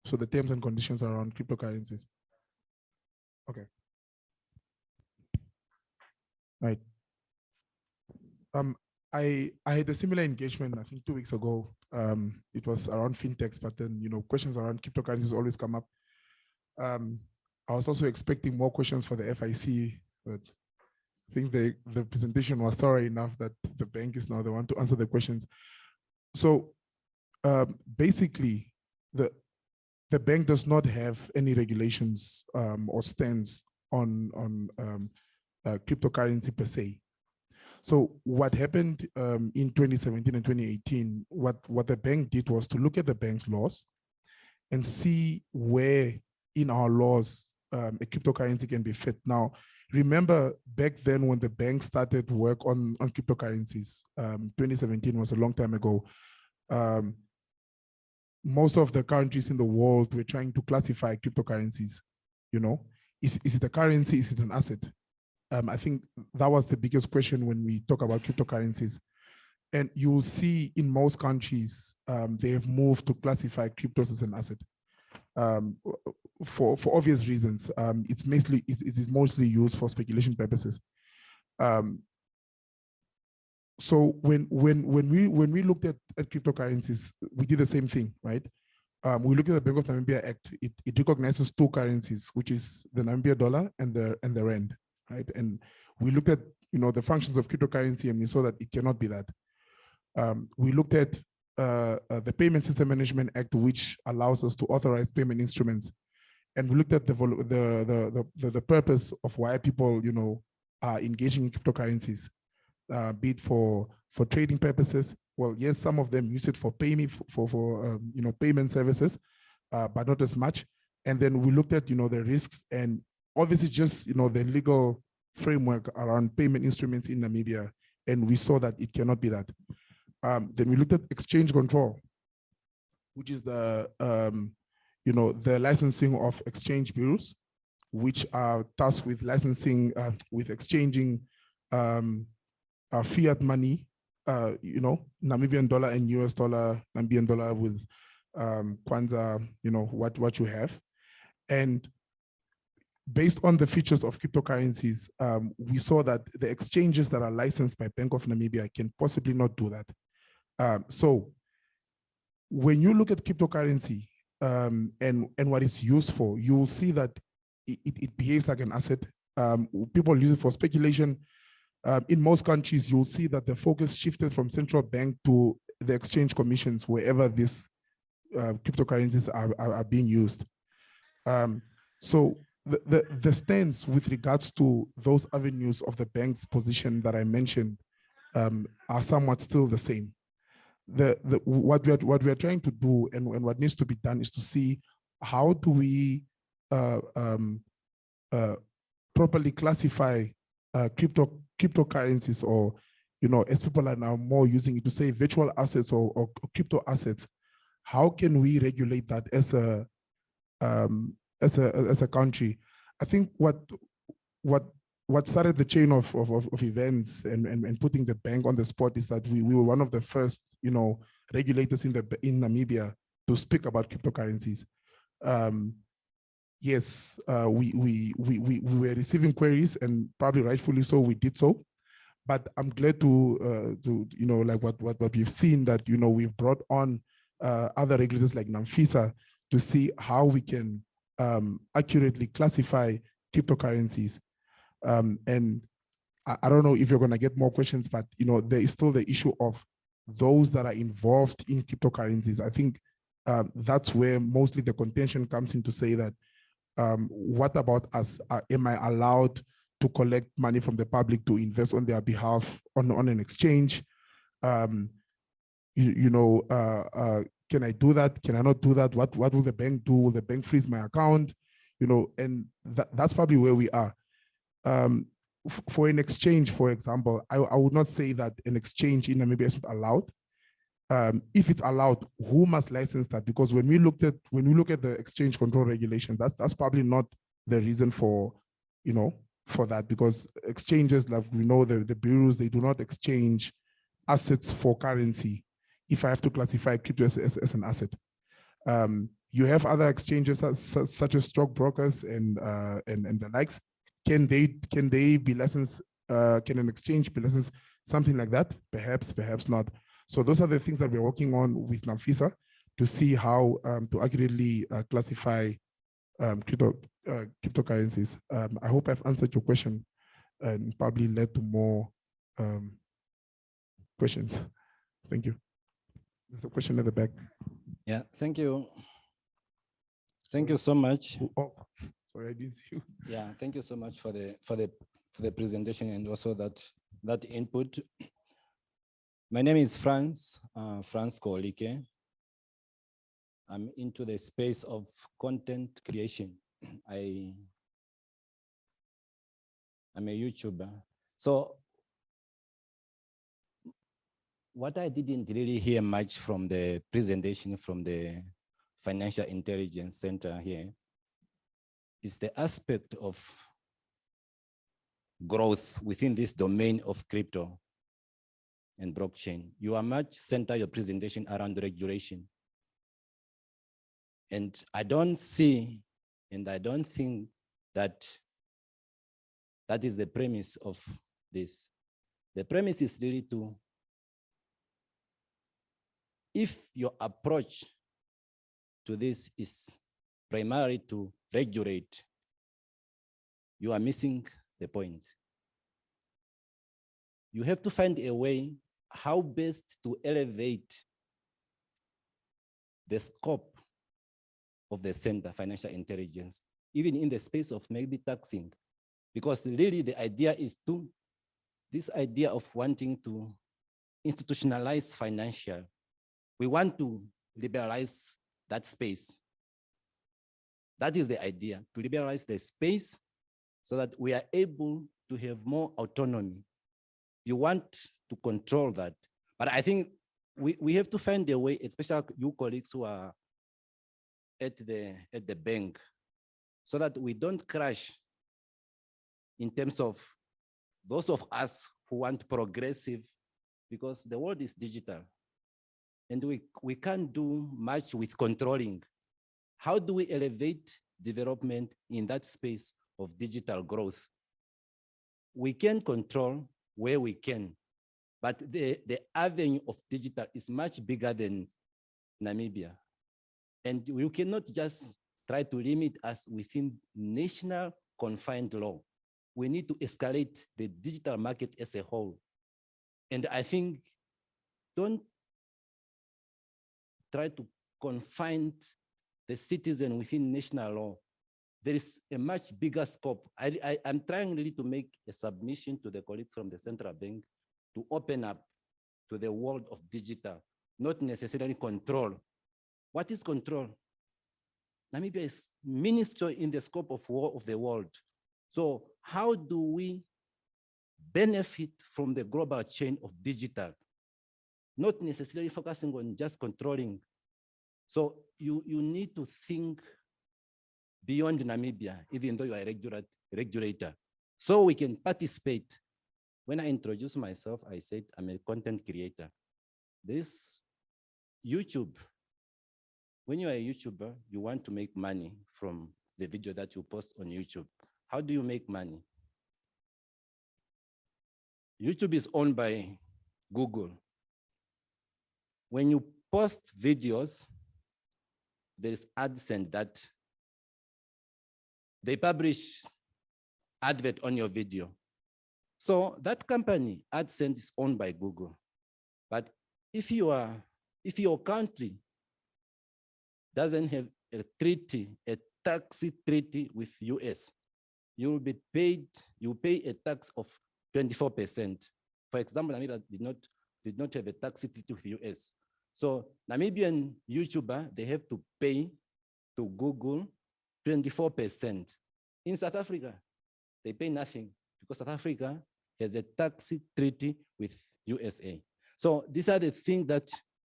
So the terms and conditions around cryptocurrencies. Okay. Right. I had a similar engagement, I think 2 weeks ago. It was around fintechs, but then questions around cryptocurrencies always come up. I was also expecting more questions for the FIC, but I think the presentation was thorough enough that the bank is now the one to answer the questions. So basically, the bank does not have any regulations or stance on cryptocurrency per se. So what happened in 2017 and 2018, what the bank did was to look at the bank's laws and see where in our laws a cryptocurrency can be fit. Now, remember back then when the bank started work on cryptocurrencies, 2017 was a long time ago. Most of the countries in the world were trying to classify cryptocurrencies. Is it a currency? Is it an asset? I think that was the biggest question when we talk about cryptocurrencies. And you will see in most countries, they have moved to classify cryptos as an asset for obvious reasons. It is mostly used for speculation purposes. So when we looked at cryptocurrencies, we did the same thing, right? We looked at the Bank of Namibia Act. It recognizes two currencies, which is the Namibia dollar and the rand, right? And we looked at the functions of cryptocurrency, and we saw that it cannot be that. We looked at the Payment System Management Act, which allows us to authorize payment instruments, and we looked at the purpose of why people are engaging in cryptocurrencies, be it for trading purposes. Well, yes, some of them use it for payment payment services, but not as much. And then we looked at the risks and obviously just the legal framework around payment instruments in Namibia, and we saw that it cannot be that. Then we looked at exchange control, which is the the licensing of exchange bureaus, which are tasked with licensing, with exchanging fiat money, Namibian dollar and US dollar, Namibian dollar with Kwanza, what you have. And based on the features of cryptocurrencies, we saw that the exchanges that are licensed by Bank of Namibia can possibly not do that. So when you look at cryptocurrency and what it's used for, you will see that it behaves like an asset. People use it for speculation. In most countries, you'll see that the focus shifted from central bank to the exchange commissions wherever these cryptocurrencies are being used. So the stance with regards to those avenues of the bank's position that I mentioned are somewhat still the same. What we are trying to do and what needs to be done is to see how do we properly classify cryptocurrencies, or as people are now more using it to say virtual assets or crypto assets. How can we regulate that as a country? I think what started the chain of events and putting the bank on the spot is that we were one of the first regulators in Namibia to speak about cryptocurrencies. Yes, we were receiving queries, and probably rightfully so, we did so. But I'm glad to like what we've seen, that we've brought on other regulators like NAMFISA to see how we can accurately classify cryptocurrencies. And I don't know if you're going to get more questions, but there is still the issue of those that are involved in cryptocurrencies. I think that's where mostly the contention comes in to say that what about us? Am I allowed to collect money from the public to invest on their behalf on an exchange? Can I do that? Can I not do that? What will the bank do? Will the bank freeze my account? And that's probably where we are. For an exchange, for example, I would not say that an exchange in Namibia is not allowed. If it's allowed, who must license that? Because when we look at the exchange control regulation, that's probably not the reason for that, because exchanges, like we know, the bureaus, they do not exchange assets for currency. If I have to classify crypto as an asset, you have other exchanges such as stockbrokers and the likes. Can they be licensed? Can an exchange be licensed? Something like that? Perhaps not. So those are the things that we're working on with NAMFISA to see how to accurately classify cryptocurrencies. I hope I've answered your question and probably led to more questions. Thank you. There's a question at the back. Yeah, thank you. Thank you so much. Oh, sorry, I didn't see you. Yeah, thank you so much for the presentation and also that input. My name is Franz Kolike. I'm into the space of content creation. I'm a YouTuber. So what I didn't really hear much from the presentation from the Financial Intelligence Center here is the aspect of growth within this domain of crypto and blockchain. You are much center your presentation around regulation. And I don't see, and I don't think that that is the premise of this. The premise is really to, if your approach to this is primarily to regulate, you are missing the point. You have to find a way how best to elevate the scope of the center, financial intelligence, even in the space of maybe taxing, because really the idea is to, this idea of wanting to institutionalize financial, we want to liberalize that space. That is the idea, to liberalize the space so that we are able to have more autonomy. You want to control that, but I think we have to find a way, especially you colleagues who are at the bank, so that we don't crash in terms of those of us who want progressive, because the world is digital and we can't do much with controlling. How do we elevate development in that space of digital growth? We can control where we can, but the avenue of digital is much bigger than Namibia. And you cannot just try to limit us within national confined law. We need to escalate the digital market as a whole. And I think don't try to confine the citizen within national law. There is a much bigger scope. I'm trying really to make a submission to the colleagues from the central bank to open up to the world of digital, not necessarily control. What is control? Namibia is minister in the scope of the world. So how do we benefit from the global chain of digital? Not necessarily focusing on just controlling. So you need to think beyond Namibia, even though you are a regulator, so we can participate. When I introduced myself, I said I'm a content creator. This YouTube, when you are a YouTuber, you want to make money from the video that you post on YouTube. How do you make money? YouTube is owned by Google. When you post videos, there is AdSense that they publish advert on your video. So that company, AdSense, is owned by Google. But if your country doesn't have a tax treaty with US, you will be paid, you pay a tax of 24%. For example, Namibia did not have a tax treaty with US. So Namibian YouTuber, they have to pay to Google 24%. In South Africa, they pay nothing because South Africa has a tax treaty with USA. So these are the things that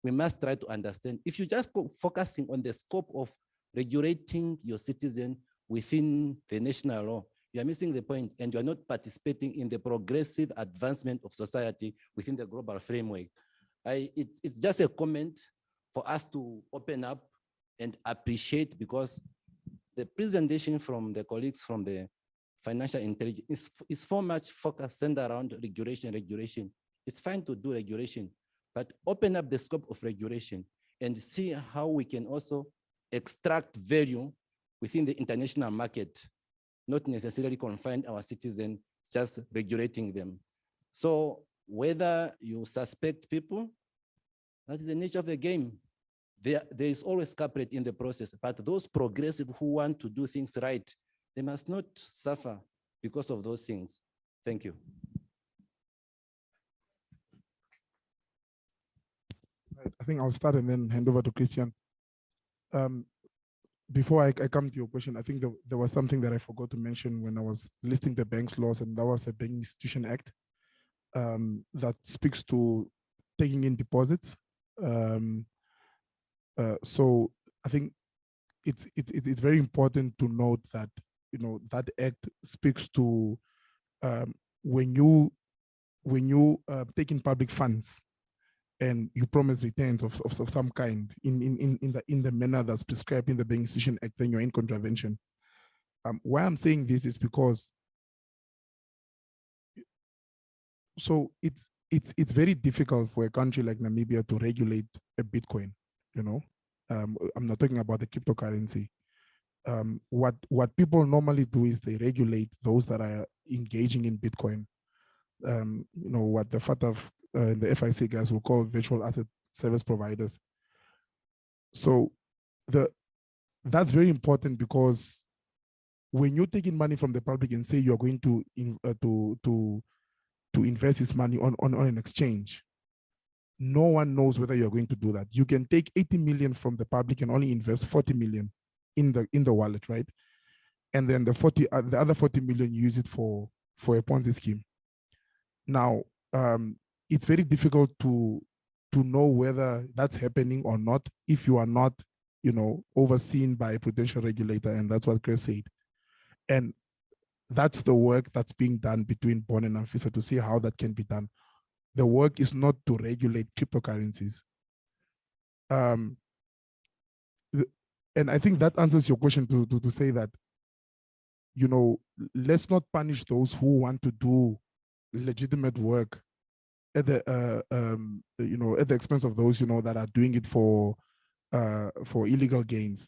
we must try to understand. If you just focusing on the scope of regulating your citizen within the national law, you are missing the point, and you are not participating in the progressive advancement of society within the global framework. It's just a comment for us to open up and appreciate, because the presentation from the colleagues from the financial intelligence is so much focused centered around regulation. It's fine to do regulation, but open up the scope of regulation and see how we can also extract value within the international market, not necessarily confine our citizens, just regulating them. So whether you suspect people, that is the nature of the game. There is always culprit in the process, but those progressive who want to do things right, they must not suffer because of those things. Thank you. I think I'll start and then hand over to Kristian. Before I come to your question, I think there was something that I forgot to mention when I was listing the bank's laws, and that was the Banking Institution Act that speaks to taking in deposits. So I think it's very important to note that, you know, that act speaks to when you take in public funds and you promise returns of some kind in the manner that's prescribed in the Banking Institution Act, then you're in contravention. Why I'm saying this is because it's very difficult for a country like Namibia to regulate a Bitcoin. You know, I'm not talking about the cryptocurrency. What people normally do is they regulate those that are engaging in Bitcoin. You know, what the FATF and the FIC guys will call virtual asset service providers. So that's very important, because when you're taking money from the public and say you're going to invest this money on an exchange, no one knows whether you're going to do that. You can take 80 million from the public and only invest 40 million in the wallet, right? And then the other 40 million, you use it for a Ponzi scheme. Now, it's very difficult to know whether that's happening or not if you are not, you know, overseen by a prudential regulator, and that's what Chris said. And that's the work that's being done between Bonn and Amphisa to see how that can be done. The work is not to regulate cryptocurrencies. And I think that answers your question to say that, you know, let's not punish those who want to do legitimate work at the you know, at the expense of those, you know, that are doing it for illegal gains.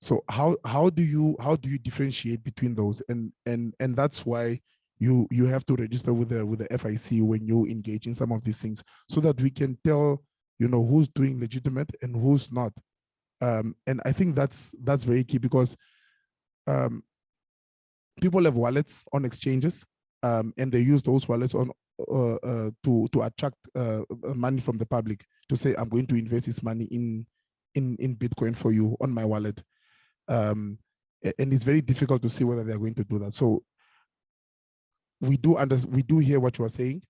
So how do you differentiate between those? And that's why you have to register with the FIC when you engage in some of these things, so that we can tell, you know, who's doing legitimate and who's not. And I think that's very key, because people have wallets on exchanges, and they use those wallets on to attract money from the public, to say, I'm going to invest this money in Bitcoin for you on my wallet. And it's very difficult to see whether they're going to do that. So we do hear what you are saying.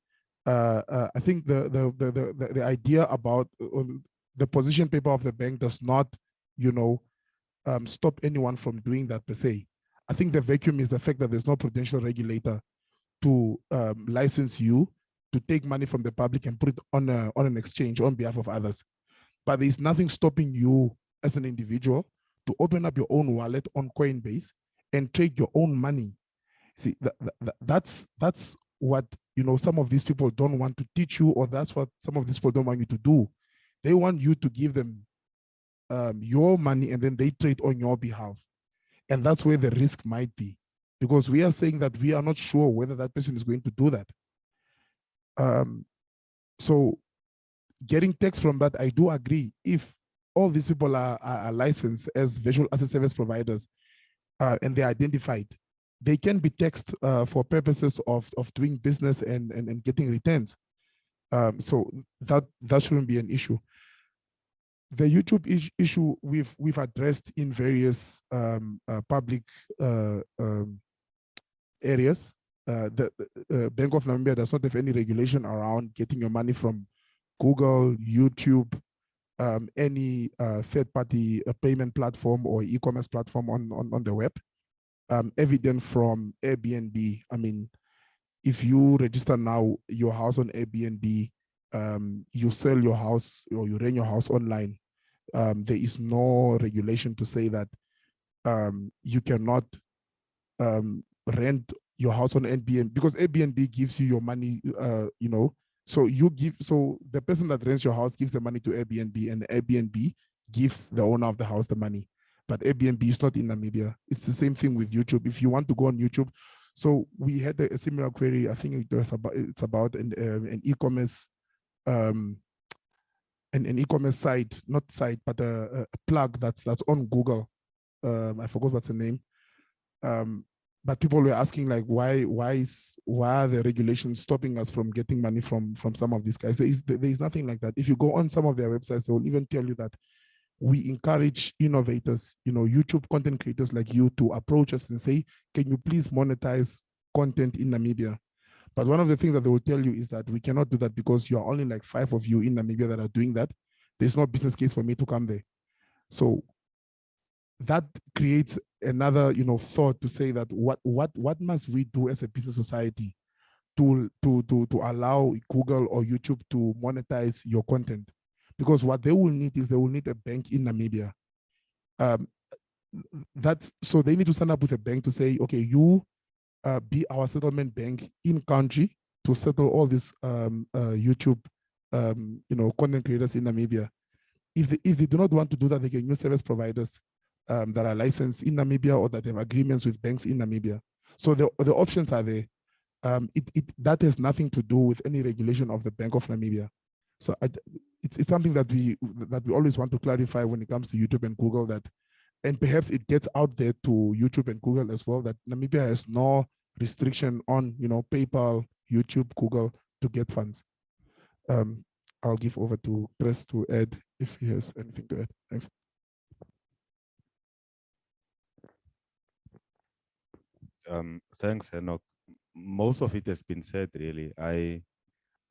I think the idea about the position paper of the bank does not, you know, stop anyone from doing that per se. I think the vacuum is the fact that there's no prudential regulator to license you to take money from the public and put it on an exchange on behalf of others. But there's nothing stopping you as an individual to open up your own wallet on Coinbase and trade your own money. See, that's what, you know, some of these people don't want to teach you, or that's what some of these people don't want you to do. They want you to give them your money, and then they trade on your behalf. And that's where the risk might be, because we are saying that we are not sure whether that person is going to do that. So getting text from that, I do agree. If all these people are licensed as virtual asset service providers and they're identified, they can be taxed for purposes of doing business and getting returns. So that shouldn't be an issue. The YouTube issue we've addressed in various public areas. The Bank of Namibia does not have any regulation around getting your money from Google, YouTube, any third-party payment platform or e-commerce platform on the web. Evident from Airbnb. I mean, if you register now your house on Airbnb, you sell your house or you rent your house online, there is no regulation to say that you cannot rent your house on Airbnb, because Airbnb gives you your money, you know, so the person that rents your house gives the money to Airbnb, and Airbnb gives the owner of the house the money. But Airbnb is not in Namibia. It's the same thing with YouTube. If you want to go on YouTube, so we had a similar query. I think it's about an e-commerce, an e-commerce site, not site, but a plug that's on Google. I forgot what's the name. But people were asking, like, why are the regulations stopping us from getting money from some of these guys? There is nothing like that. If you go on some of their websites, they will even tell you that we encourage innovators, you know, YouTube content creators like you, to approach us and say, can you please monetize content in Namibia? But one of the things that they will tell you is that we cannot do that because you are only like 5 of you in Namibia that are doing that. There's no business case for me to come there. So that creates another, you know, thought to say that what must we do as a business society to allow Google or YouTube to monetize your content? Because what they will need is they will need a bank in Namibia. So they need to sign up with a bank to say, okay, you be our settlement bank in country to settle all these YouTube you know, content creators in Namibia. If they do not want to do that, they can use service providers that are licensed in Namibia or that have agreements with banks in Namibia. So the options are there. That has nothing to do with any regulation of the Bank of Namibia. So it's something that we always want to clarify when it comes to YouTube and Google, that, and perhaps it gets out there to YouTube and Google as well, that Namibia has no restriction on, you know, PayPal, YouTube, Google to get funds. I'll give over to Chris to add if he has anything to add. Thanks. Thanks, Enoch. Most of it has been said, really.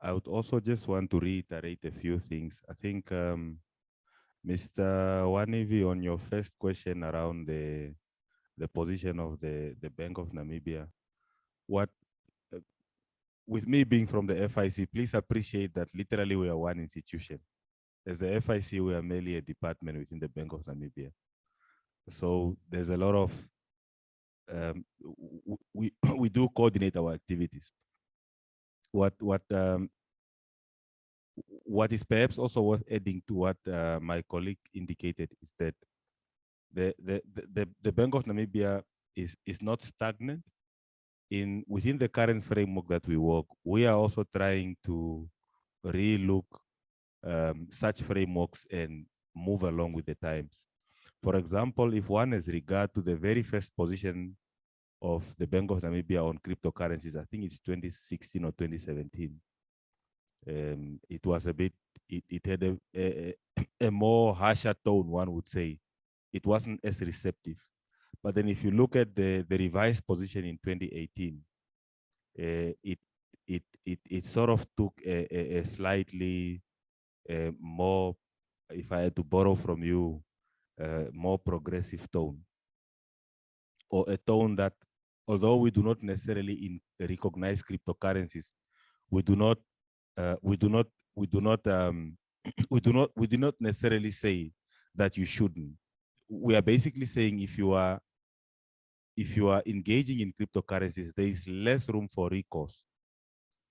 I would also just want to reiterate a few things. I think, Mr. Wanivi, on your first question around the position of the Bank of Namibia, with me being from the FIC, please appreciate that literally we are one institution. As the FIC, we are merely a department within the Bank of Namibia. So there's a lot of, we do coordinate our activities. What is perhaps also worth adding to what my colleague indicated is that the Bank of Namibia is not stagnant. Within the current framework that we work, we are also trying to relook such frameworks and move along with the times. For example, if one has regard to the very first position of the Bank of Namibia on cryptocurrencies, I think it's 2016 or 2017. It was a bit, it had a more harsher tone, one would say. It wasn't as receptive. But then if you look at the revised position in 2018, it sort of took a slightly more, if I had to borrow from you, more progressive tone, or a tone that, although we do not necessarily recognize cryptocurrencies, we do not necessarily say that you shouldn't. We are basically saying if you are engaging in cryptocurrencies, there is less room for recourse.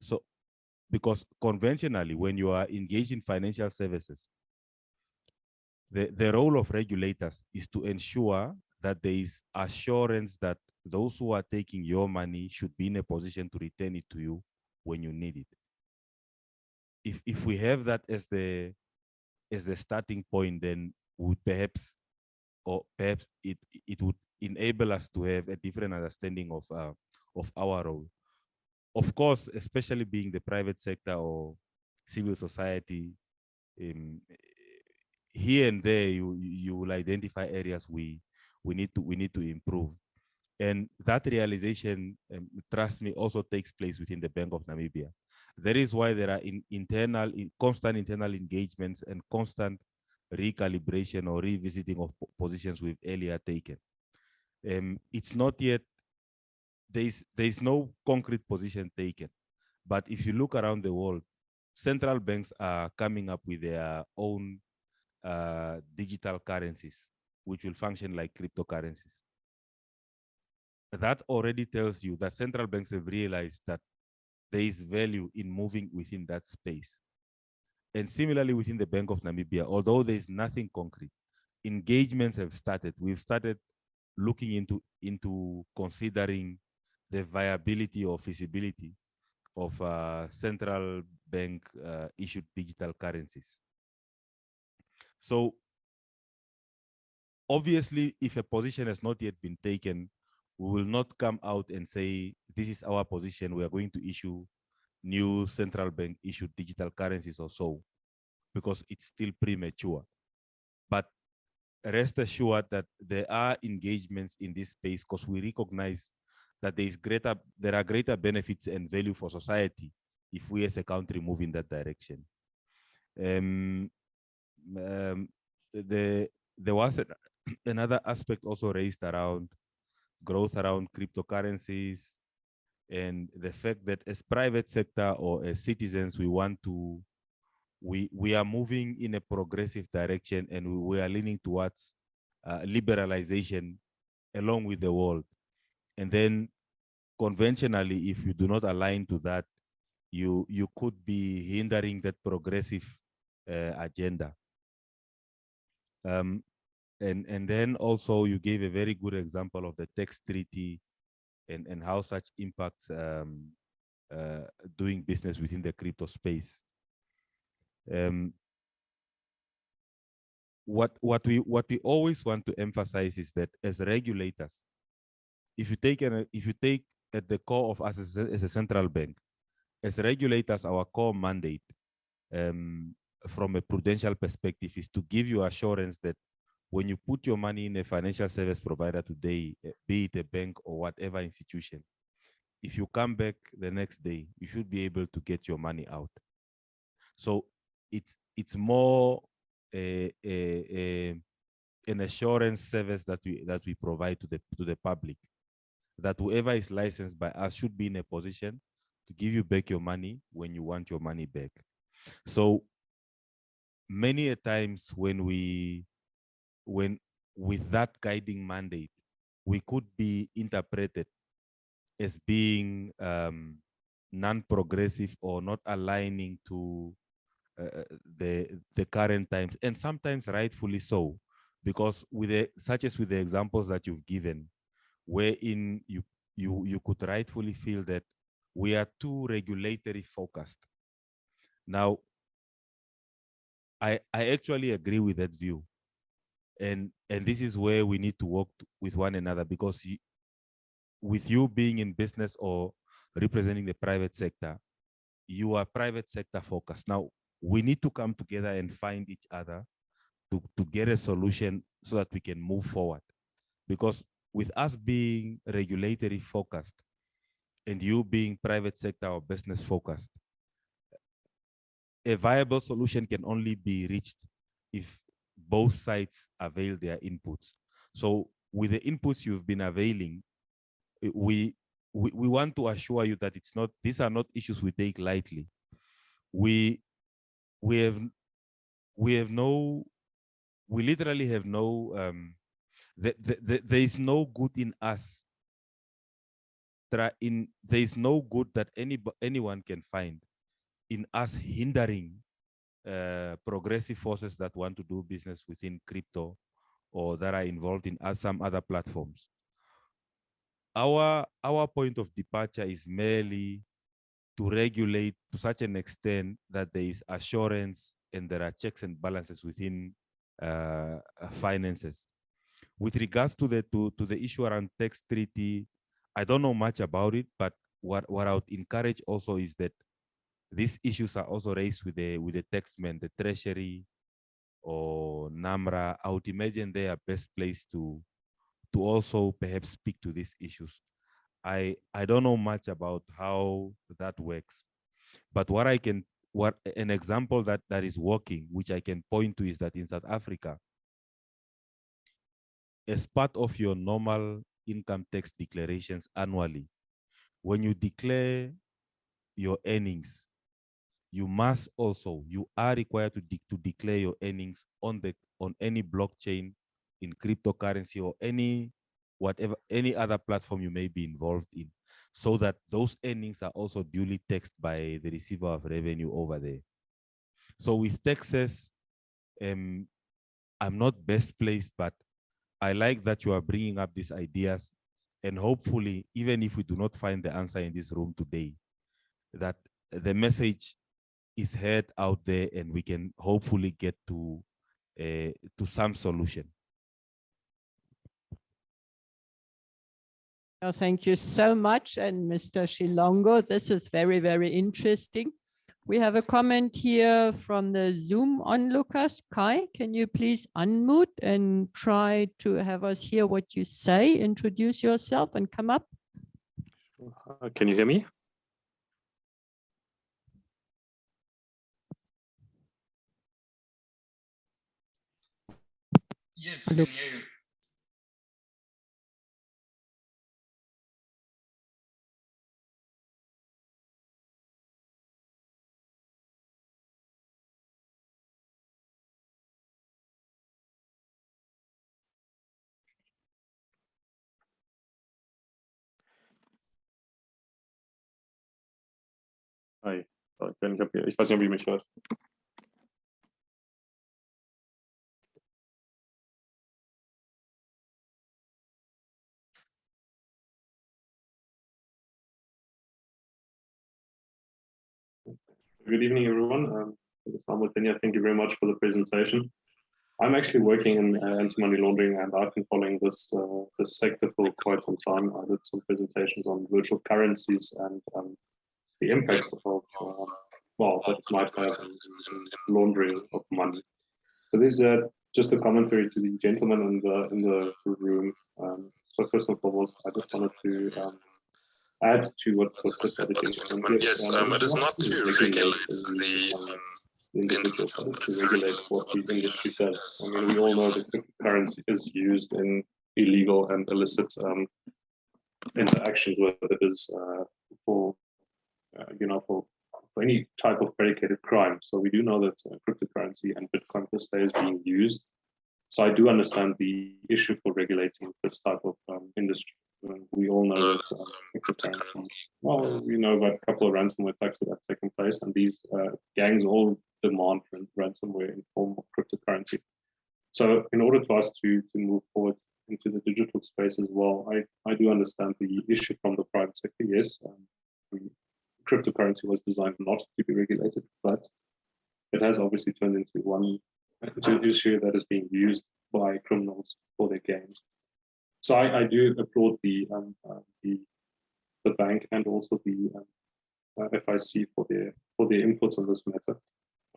So, because conventionally, when you are engaged in financial services, the role of regulators is to ensure that there is assurance that those who are taking your money should be in a position to return it to you when you need it. If we have that as the starting point, then would perhaps it would enable us to have a different understanding of our role. Of course, especially being the private sector or civil society, here and there you will identify areas we need to improve. And that realization, trust me, also takes place within the Bank of Namibia. That is why there are constant internal engagements and constant recalibration or revisiting of positions we've earlier taken. It's not yet, there's no concrete position taken. But if you look around the world, central banks are coming up with their own digital currencies, which will function like cryptocurrencies. That already tells you that central banks have realized that there is value in moving within that space. And similarly within the Bank of Namibia, although there is nothing concrete, engagements have started. We've started looking into considering the viability or feasibility of central bank issued digital currencies. So obviously, if a position has not yet been taken, we will not come out and say, this is our position, we are going to issue new central bank issued digital currencies or so, because it's still premature. But rest assured that there are engagements in this space, because we recognize that there are greater benefits and value for society if we as a country move in that direction. There was another aspect also raised around growth around cryptocurrencies, and the fact that as private sector or as citizens, we are moving in a progressive direction, and we are leaning towards liberalization along with the world. And then conventionally, if you do not align to that, you could be hindering that progressive agenda. And then also you gave a very good example of the tax treaty and how such impacts doing business within the crypto space. What we always want to emphasize is that as regulators, if you take at the core of us as a central bank, as regulators, our core mandate from a prudential perspective is to give you assurance that when you put your money in a financial service provider today, be it a bank or whatever institution, if you come back the next day, you should be able to get your money out. So it's more an assurance service that we provide to the public, that whoever is licensed by us should be in a position to give you back your money when you want your money back. So many a times when with that guiding mandate, we could be interpreted as being non-progressive or not aligning to the current times, and sometimes rightfully so, because such as with the examples that you've given, wherein you could rightfully feel that we are too regulatory focused. Now, I actually agree with that view. And this is where we need to work with one another, because with you being in business or representing the private sector, you are private sector focused. Now, we need to come together and find each other to get a solution so that we can move forward. Because with us being regulatory focused and you being private sector or business focused, a viable solution can only be reached if both sides avail their inputs. So with the inputs you've been availing, we want to assure you that these are not issues we take lightly. We literally have no, there is no good in us. There is no good that anyone can find in us hindering progressive forces that want to do business within crypto or that are involved in some other platforms. our point of departure is merely to regulate to such an extent that there is assurance and there are checks and balances within finances. With regards to the issue around tax treaty, I don't know much about it, but what I would encourage also is that these issues are also raised with the taxmen, the treasury or NAMRA. I would imagine they are best placed to also perhaps speak to these issues. I don't know much about how that works, but what an example that is working, which I can point to, is that in South Africa, as part of your normal income tax declarations annually, when you declare your earnings, you are required to declare your earnings on any blockchain, in cryptocurrency, or any other platform you may be involved in, so that those earnings are also duly taxed by the receiver of revenue over there. So with taxes, I'm not best placed, but I like that you are bringing up these ideas, and hopefully, even if we do not find the answer in this room today, that the message is heard out there and we can hopefully get to some solution. Oh, thank you so much. And Mr. Shilongo, this is very, very interesting. We have a comment here from the Zoom onlookers. Kai, can you please unmute and try to have us hear what you say? Introduce yourself and come up. Can you hear me? Yes, we can hear you. Hi, ich weiß nicht, ob ihr mich hört. Good evening, everyone. Kristian Hamutenya, thank you very much for the presentation. I'm actually working in anti-money laundering, and I've been following this sector for quite some time. I did some presentations on virtual currencies and the impacts of that might have in laundering of money. So this is just a commentary to the gentleman in the room. So first and foremost, I just wanted to add to what was said. Yes, it is not to regulate the individuals, but to regulate what the industry does. I mean, we all know that cryptocurrency is used in illegal and illicit interactions, whether it is for any type of predicated crime. So we do know that cryptocurrency and Bitcoin per se is being used. So I do understand the issue for regulating this type of industry. We all know that cryptocurrency. Well, we know about a couple of ransomware attacks that have taken place, and these gangs all demand ransomware in form of cryptocurrency. So in order for us to move forward into the digital space as well, I do understand the issue from the private sector. Yes, cryptocurrency was designed not to be regulated, but it has obviously turned into an issue that is being used by criminals for their gains. So I do applaud the bank and also the FIC for their inputs on this matter.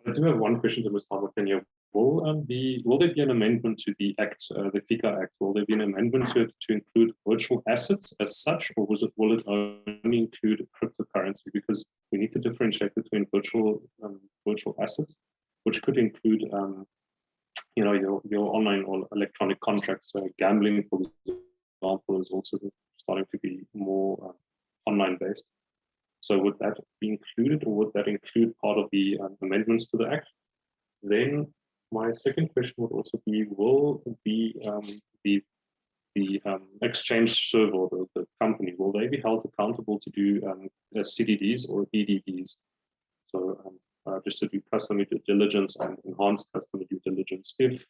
I do have one question to Mr. Hamutenya. Will there be an amendment to the Act, the FICA Act? Will there be an amendment to it to include virtual assets as such, or will it only include cryptocurrency? Because we need to differentiate between virtual assets, which could include your online or electronic contracts. Gambling, for example, is also starting to be more online based. So would that be included, or would that include part of the amendments to the Act? Then my second question would also be: will the exchange server, or the company, will they be held accountable to do CDDs or EDDs? So just to do customer due diligence and enhance customer due diligence, if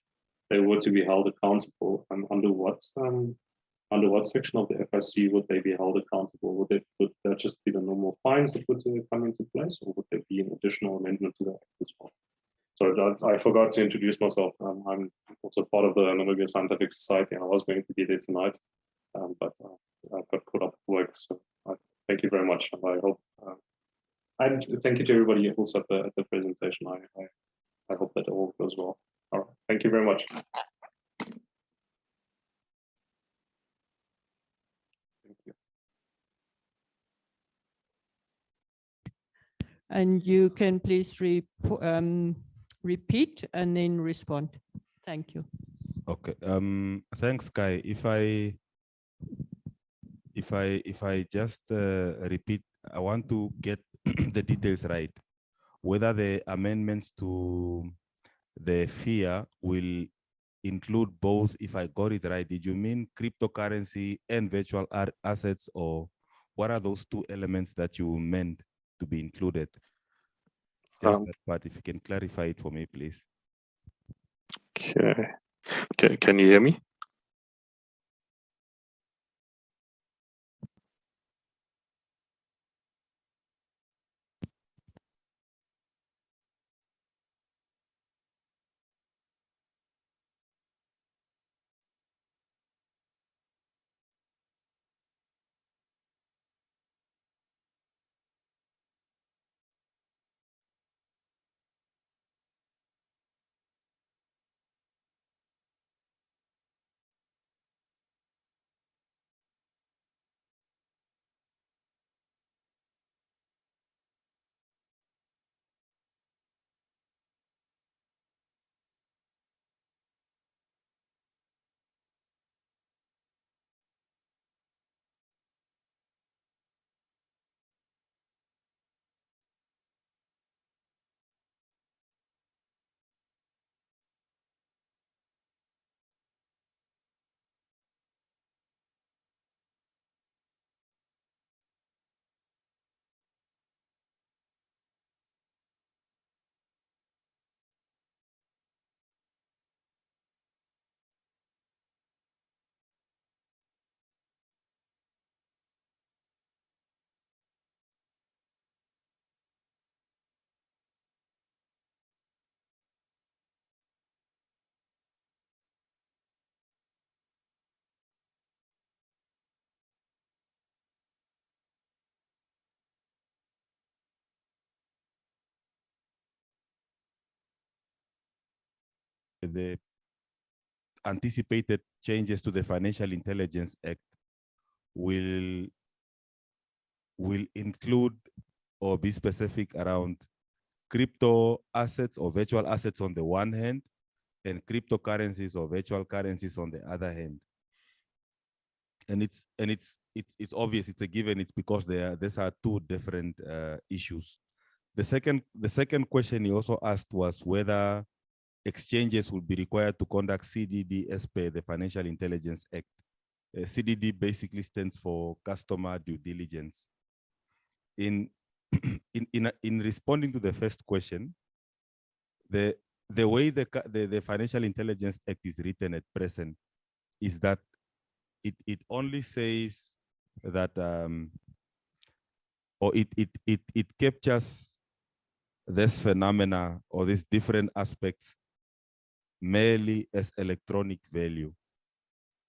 they were to be held accountable, under what under what section of the FIC would they be held accountable? Would that just be the normal fines that would come into place, or would there be an additional amendment to that as well? So I forgot to introduce myself. I'm also part of the Namibia Scientific Society, and I was going to be there tonight, but I got caught up with work. So thank you very much, and I hope. And thank you to everybody also at the presentation. I hope that all goes well. All right, thank you very much. Thank you. And you can please repeat and then respond. Thank you. Okay. Thanks, Kai. If I just repeat, I want to get the details right. Whether the amendments to the FIA will include both, if I got it right, did you mean cryptocurrency and virtual assets, or what are those two elements that you meant to be included? Just that part, if you can clarify it for me, please. Okay. Can you hear me? The anticipated changes to the Financial Intelligence Act will include or be specific around crypto assets or virtual assets on the one hand, and cryptocurrencies or virtual currencies on the other hand. And it's obvious, it's a given. It's because these are two different issues. The second question he also asked was whether exchanges will be required to conduct CDD as per the Financial Intelligence Act. CDD basically stands for customer due diligence. In responding to the first question, the way the Financial Intelligence Act is written at present is that it only says that or it captures this phenomena or these different aspects merely as electronic value.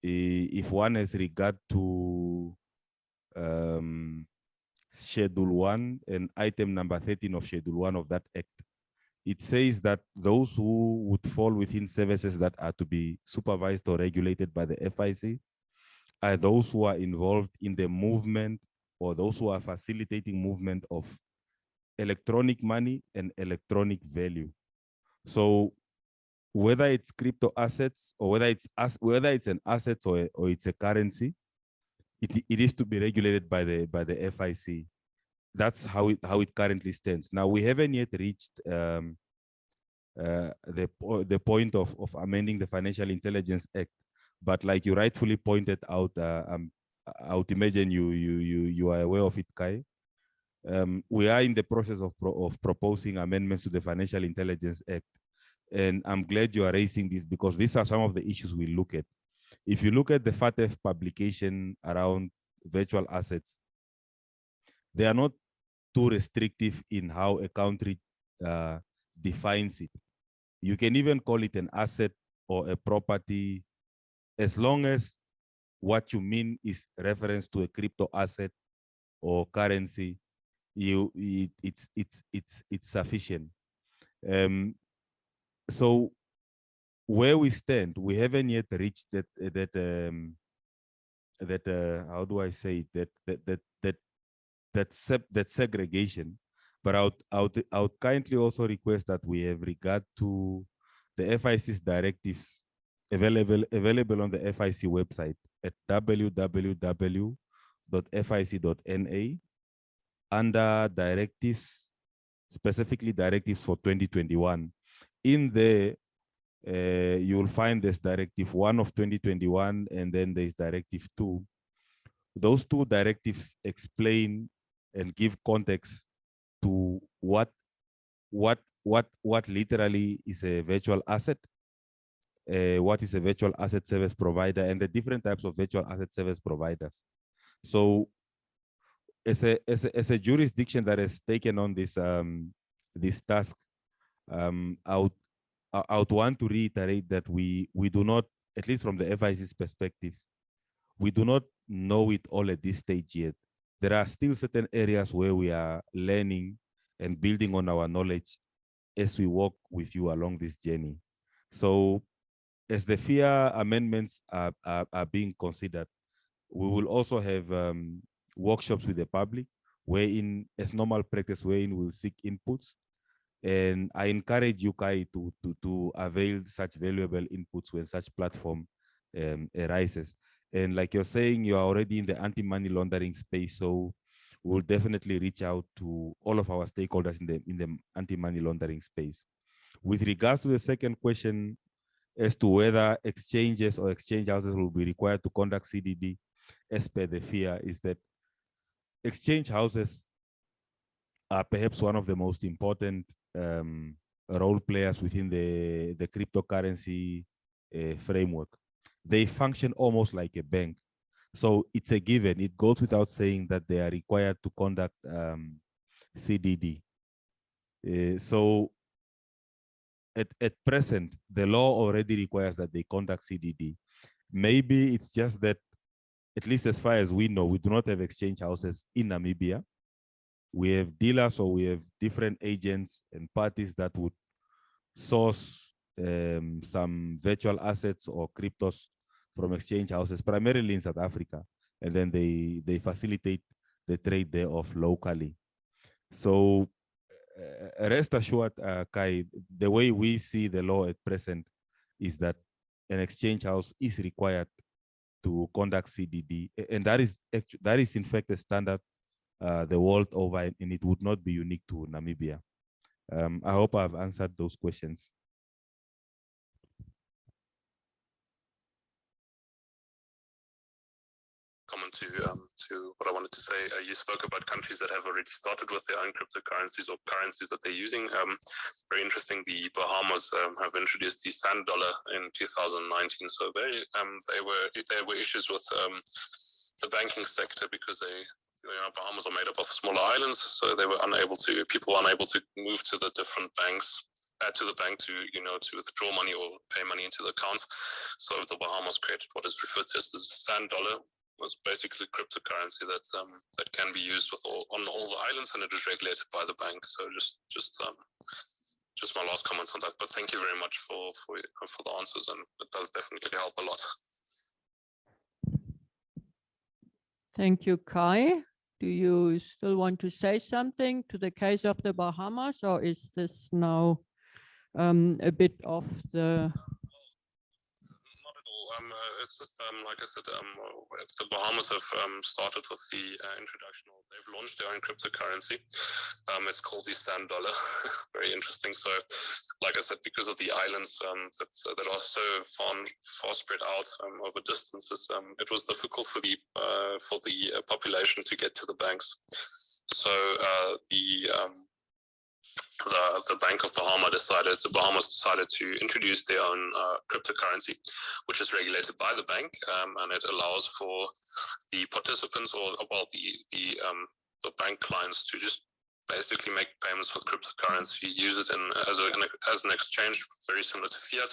If one has regard to Schedule 1 and item number 13 of Schedule 1 of that Act, it says that those who would fall within services that are to be supervised or regulated by the FIC are those who are involved in the movement or those who are facilitating movement of electronic money and electronic value. So whether it's crypto assets or whether it's an asset or it's a currency, it is to be regulated by the FIC. That's how it currently stands. Now we haven't yet reached the point of amending the Financial Intelligence Act, but like you rightfully pointed out, I would imagine you are aware of it, Kai. We are in the process of proposing amendments to the Financial Intelligence Act. And I'm glad you are raising this because these are some of the issues we look at. if you look at the FATF publication around virtual assets, they are not too restrictive in how a country defines it. You can even call it an asset or a property, as long as what you mean is reference to a crypto asset or currency, it's sufficient. So where we stand, we haven't yet reached how do I say it, that segregation. But I would kindly also request that we have regard to the FIC's directives available on the FIC website at www.fic.na under directives, specifically directives for 2021. In there, you will find this directive 1 of 2021, and then there's directive 2. Those two directives explain and give context to what literally is a virtual asset, what is a virtual asset service provider, and the different types of virtual asset service providers. So as a jurisdiction that has taken on this this task, I would want to reiterate that we do not, at least from the FIC's perspective, we do not know it all at this stage yet. There are still certain areas where we are learning and building on our knowledge as we walk with you along this journey. So as the FIA amendments are being considered, we will also have workshops with the public, wherein, as normal practice, wherein we'll seek inputs. And I encourage you, Kai, to avail such valuable inputs when such platform arises. And like you're saying, you are already in the anti-money laundering space, so we'll definitely reach out to all of our stakeholders in the anti-money laundering space. With regards to the second question as to whether exchanges or exchange houses will be required to conduct CDD as per the FIA, is that exchange houses are perhaps one of the most important role players within the cryptocurrency framework. They function almost like a bank. So it's a given. It goes without saying that they are required to conduct CDD. So at present, the law already requires that they conduct CDD. Maybe it's just that, at least as far as we know, we do not have exchange houses in Namibia. We have dealers, or we have different agents and parties that would source some virtual assets or cryptos from exchange houses, primarily in South Africa, and then they facilitate the trade thereof locally. So rest assured, Kai, the way we see the law at present is that an exchange house is required to conduct CDD, and that is in fact a standard the world over, and it would not be unique to Namibia. I hope I've answered those questions. Comment to what I wanted to say. You spoke about countries that have already started with their own cryptocurrencies or currencies that they're using. Very interesting. The Bahamas have introduced the sand dollar in 2019. So there were issues with the banking sector because Bahamas are made up of smaller islands, so they were people were unable to move to the different banks, to the bank to withdraw money or pay money into the account. So the Bahamas created what is referred to as the sand dollar. Was basically cryptocurrency that can be used on all the islands, and it is regulated by the bank. So just my last comment on that. But thank you very much for the answers, and it does definitely help a lot. Thank you, Kai. Do you still want to say something to the case of the Bahamas, or is this now a bit off the... It's just, like I said, the Bahamas have started with the introduction, or they've launched their own cryptocurrency. It's called the sand dollar. Very interesting. So, like I said, because of the islands that are so far spread out over distances, it was difficult for the population to get to the banks. So the Bank of the Bahamas decided to introduce their own cryptocurrency, which is regulated by the bank, and it allows for the participants or the bank clients to just basically make payments with cryptocurrency, use it as an exchange, very similar to fiat.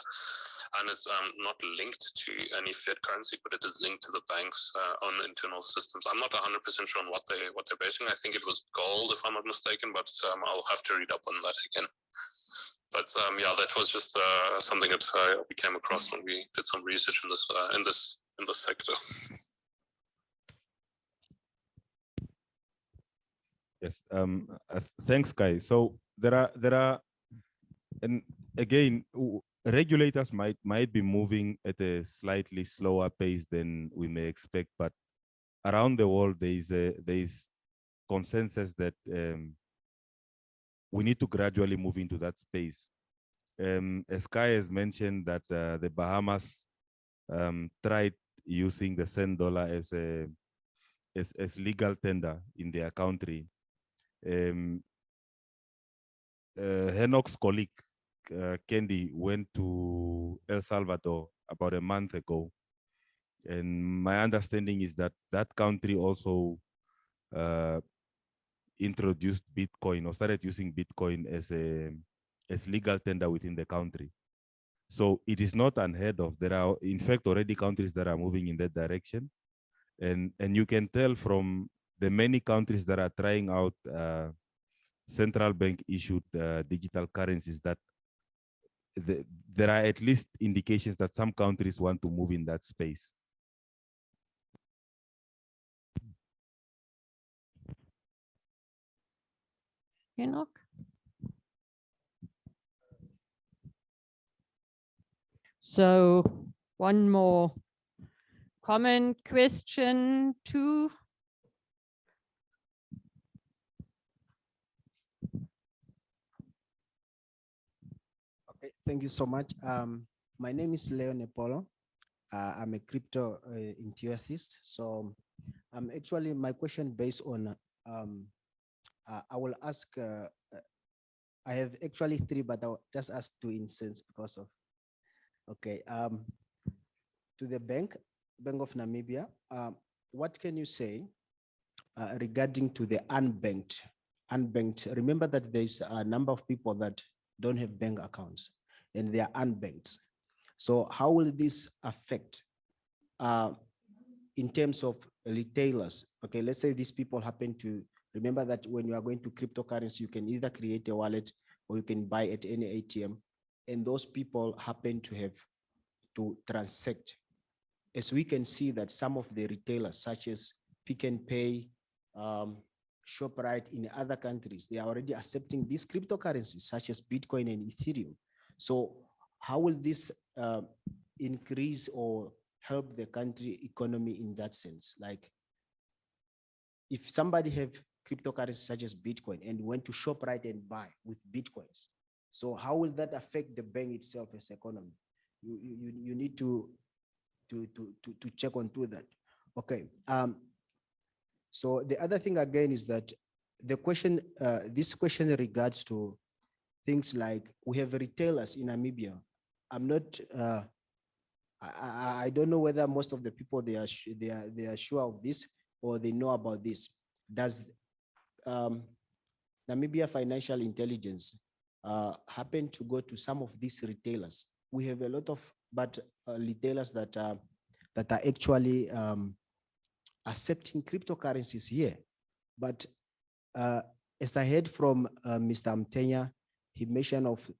And it's not linked to any fiat currency, but it is linked to the bank's own internal systems. I'm not 100% sure on what they're basing. I think it was gold, if I'm not mistaken, but I'll have to read up on that again. But yeah, that was just something that we came across when we did some research in this sector. Yes. Thanks, Kai. So there are, and again, regulators might be moving at a slightly slower pace than we may expect, but around the world there is consensus that we need to gradually move into that space. As Kai has mentioned, that the Bahamas tried using the $10 as legal tender in their country. Henok's colleague, Kendi, went to El Salvador about a month ago. And my understanding is that that country also introduced Bitcoin or started using Bitcoin as legal tender within the country. So it is not unheard of. There are, in fact, already countries that are moving in that direction. And you can tell from the many countries that are trying out central bank issued digital currencies that there are at least indications that some countries want to move in that space. Enoch? So one more comment, question 2. Okay, thank you so much. My name is Leon Epolo. I'm a crypto enthusiast. So actually my question based on, I will ask, I have actually 3, but I'll just ask 2 instances because of, okay. To the Bank of Namibia, what can you say regarding to the unbanked? Remember that there's a number of people that don't have bank accounts and they are unbanked. So how will this affect in terms of retailers? Okay, let's say these people happen to remember that when you are going to cryptocurrency, you can either create a wallet or you can buy at any ATM, and those people happen to have to transact. As we can see that some of the retailers such as Pick and Pay, ShopRite in other countries, they are already accepting these cryptocurrencies such as Bitcoin and Ethereum. So how will this increase or help the country economy in that sense? Like if somebody have cryptocurrencies such as Bitcoin and went to ShopRite and buy with Bitcoins, so how will that affect the bank itself as economy? You need to check onto that. Okay. So the other thing again is that the question, this question regards to things like we have retailers in Namibia. I'm not, I don't know whether most of the people they are sure of this or they know about this. Does Namibia Financial Intelligence happen to go to some of these retailers? We have a lot of retailers that are actually accepting cryptocurrencies here. But as I heard from Mr. Hamutenya, he mentioned of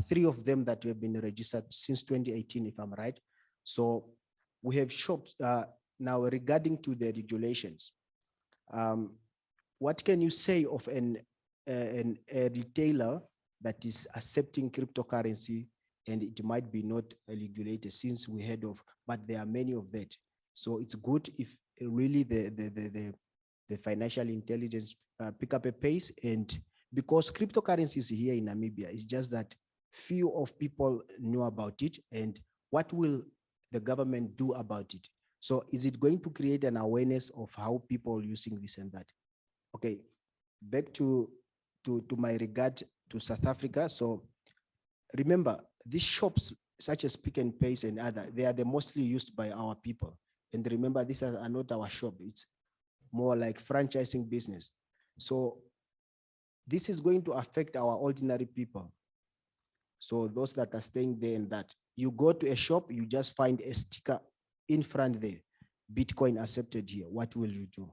3 of them that have been registered since 2018, if I'm right. So we have shops now regarding to the regulations. What can you say of a retailer that is accepting cryptocurrency and it might be not regulated since we heard of, but there are many of that. So it's good if really the financial intelligence pick up a pace, and because cryptocurrencies here in Namibia, it's just that few of people know about it, and what will the government do about it? So is it going to create an awareness of how people are using this and that? Okay, back to my regard to South Africa. So remember, these shops such as Pick and Pay and other, they are the mostly used by our people. And remember, these are not our shop. It's more like franchising business. So this is going to affect our ordinary people. So those that are staying there and that, you go to a shop, you just find a sticker in front there, Bitcoin accepted here. What will you do?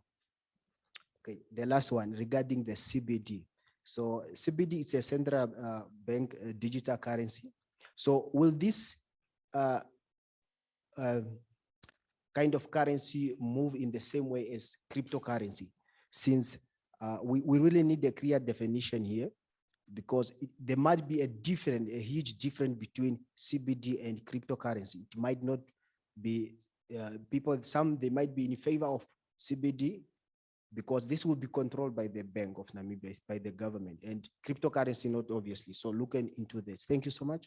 Okay, the last one regarding the CBD. So CBD is a central bank digital currency. So will this kind of currency move in the same way as cryptocurrency? Since we really need a clear definition here, because there might be a huge difference between CBD and cryptocurrency. It might not be they might be in favor of CBD because this will be controlled by the Bank of Namibia, by the government, and cryptocurrency not obviously. So looking into this. Thank you so much.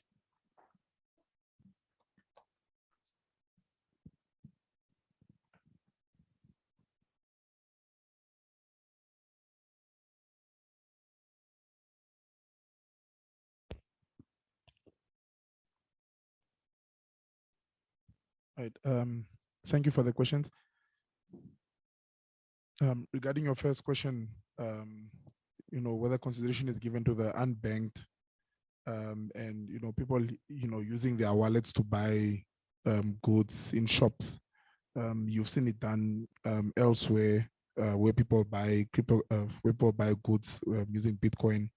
Right. Thank you for the questions. Regarding your first question, whether consideration is given to the unbanked and people using their wallets to buy goods in shops. You've seen it done elsewhere where people buy goods using Bitcoin.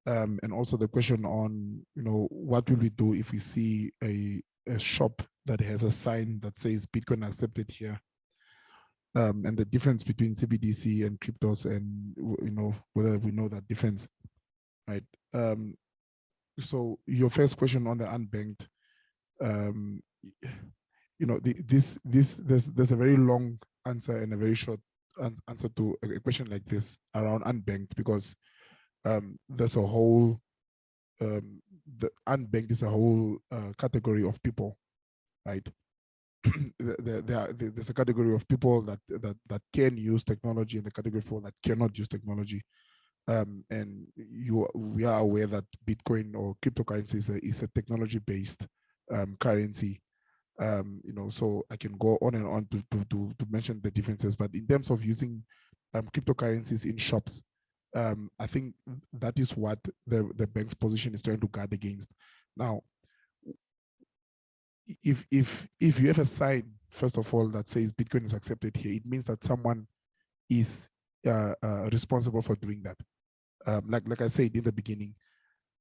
And also the question on what will we do if we see a shop that has a sign that says Bitcoin accepted here, and the difference between Cbdc and cryptos, and whether we know that difference, right? So your first question on the unbanked, there's a very long answer and a very short answer to a question like this around unbanked, because there's a whole the unbanked is a whole category of people, right? There's a category of people that can use technology, and the category of people that cannot use technology. And we are aware that Bitcoin or cryptocurrency is a technology-based currency. So I can go on and on to mention the differences, but in terms of using cryptocurrencies in shops, I think that is what the bank's position is trying to guard against. Now, if you have a sign, first of all, that says Bitcoin is accepted here, it means that someone is responsible for doing that. Like I said in the beginning,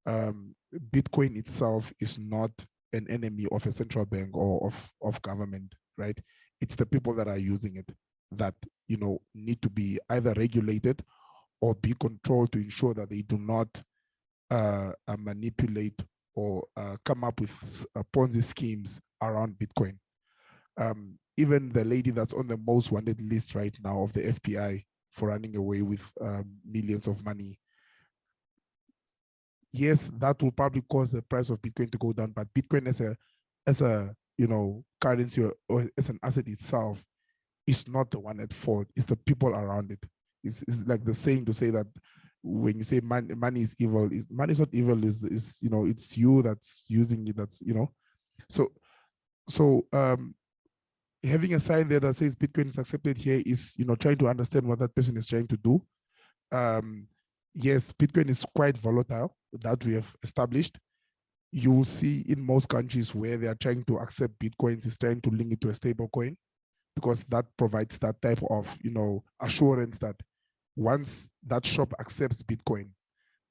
Bitcoin itself is not an enemy of a central bank or of government, right? It's the people that are using it that need to be either regulated or be controlled to ensure that they do not manipulate or come up with Ponzi schemes around Bitcoin. Even the lady that's on the most wanted list right now of the FBI for running away with millions of money, yes, that will probably cause the price of Bitcoin to go down, but Bitcoin as a currency or as an asset itself is not the one at fault. It's the people around it. It's like the saying to say that when you say money is evil, money is not evil. Is it's you that's using it. That's So having a sign there that says Bitcoin is accepted here is trying to understand what that person is trying to do. Yes, Bitcoin is quite volatile, that we have established. You will see in most countries where they are trying to accept Bitcoins is trying to link it to a stable coin, because that provides that type of assurance that once that shop accepts Bitcoin,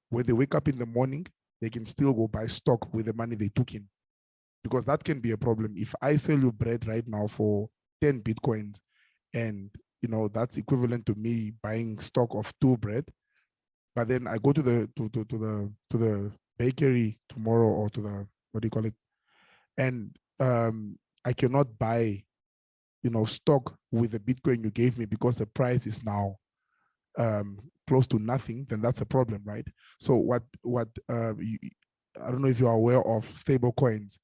when they wake up in the morning, they can still go buy stock with the money they took in. Because that can be a problem. If I sell you bread right now for 10 Bitcoins, and that's equivalent to me buying stock of 2 bread, but then I go to the bakery tomorrow, or to the, what do you call it, and I cannot buy stock with the Bitcoin you gave me because the price is now close to nothing, then that's a problem, right? So I don't know if you're aware of stable coins.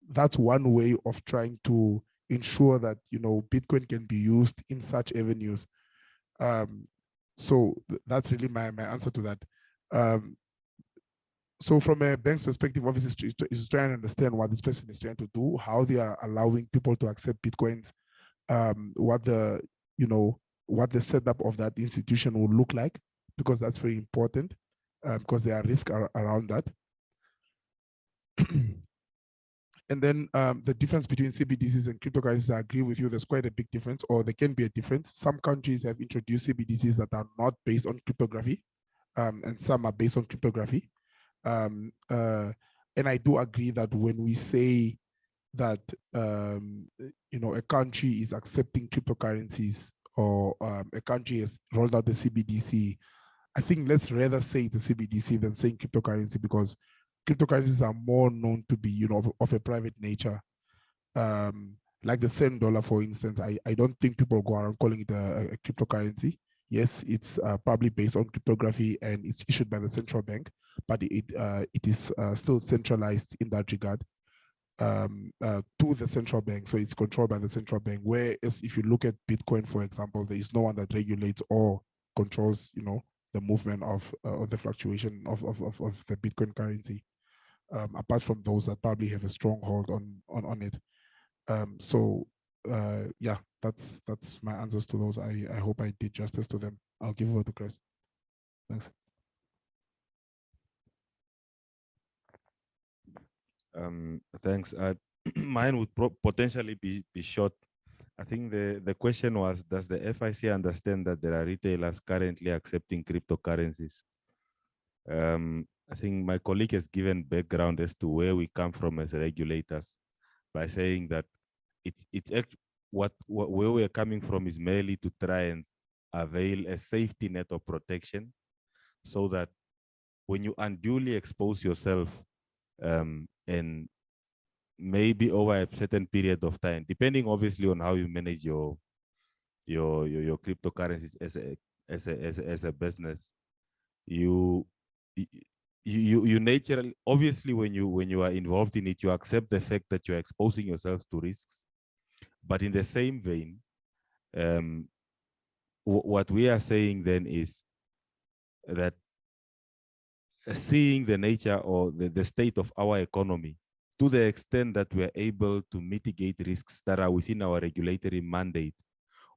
That's one way of trying to ensure that Bitcoin can be used in such avenues. So that's really my answer to that. So from a bank's perspective, obviously, is trying to understand what this person is trying to do, how they are allowing people to accept Bitcoins, what the, what the setup of that institution will look like, because that's very important, because there are risks around that. And then the difference between CBDCs and cryptocurrencies, I agree with you, there's quite a big difference, or there can be a difference. Some countries have introduced CBDCs that are not based on cryptography, and some are based on cryptography. And I do agree that when we say that a country is accepting cryptocurrencies, or a country has rolled out the CBDC, I think let's rather say the CBDC than saying cryptocurrency, because cryptocurrencies are more known to be of a private nature. Like the $10, for instance, I don't think people go around calling it a cryptocurrency. Yes, it's probably based on cryptography and it's issued by the central bank, but it is still centralized in that regard to the central bank. So it's controlled by the central bank. Whereas if you look at Bitcoin, for example, there is no one that regulates or controls, the movement of or the fluctuation of the Bitcoin currency. Apart from those that probably have a stronghold on it. Yeah, that's my answers to those. I hope I did justice to them. I'll give over to Chris. Thanks. Thanks. Mine would potentially be short. I think the question was, does the FIC understand that there are retailers currently accepting cryptocurrencies? I think my colleague has given background as to where we come from as regulators by saying that where we're coming from is merely to try and avail a safety net of protection, so that when you unduly expose yourself and maybe over a certain period of time, depending obviously on how you manage your cryptocurrencies as a business, you naturally, obviously when you are involved in it, you accept the fact that you're exposing yourself to risks. But in the same vein, what we are saying then is that seeing the nature or the state of our economy, to the extent that we are able to mitigate risks that are within our regulatory mandate,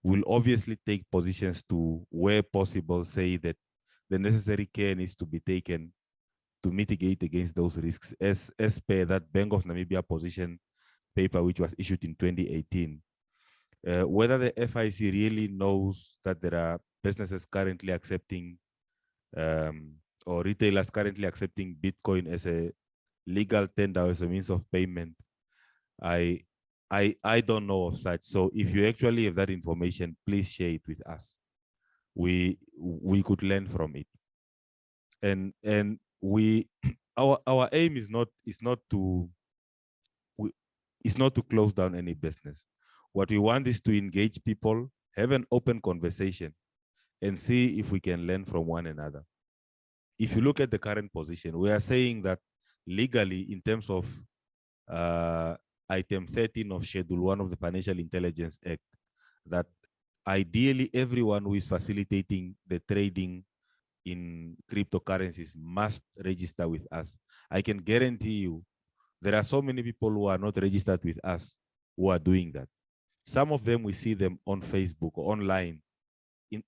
will obviously take positions to, where possible, say that the necessary care needs to be taken to mitigate against those risks, as per that Bank of Namibia position paper, which was issued in 2018. Whether the FIC really knows that there are businesses currently accepting or retailers currently accepting Bitcoin as a legal tender, as a means of payment, I don't know of such. So if you actually have that information, please share it with us. We could learn from it. And we our aim is not to close down any business. What we want is to engage people, have an open conversation, and see if we can learn from one another. If you look at the current position, we are saying that legally, in terms of item 13 of Schedule 1 of the Financial Intelligence Act, that ideally everyone who is facilitating the trading in cryptocurrencies must register with us. I can guarantee you there are so many people who are not registered with us who are doing that. Some of them, we see them on Facebook or online,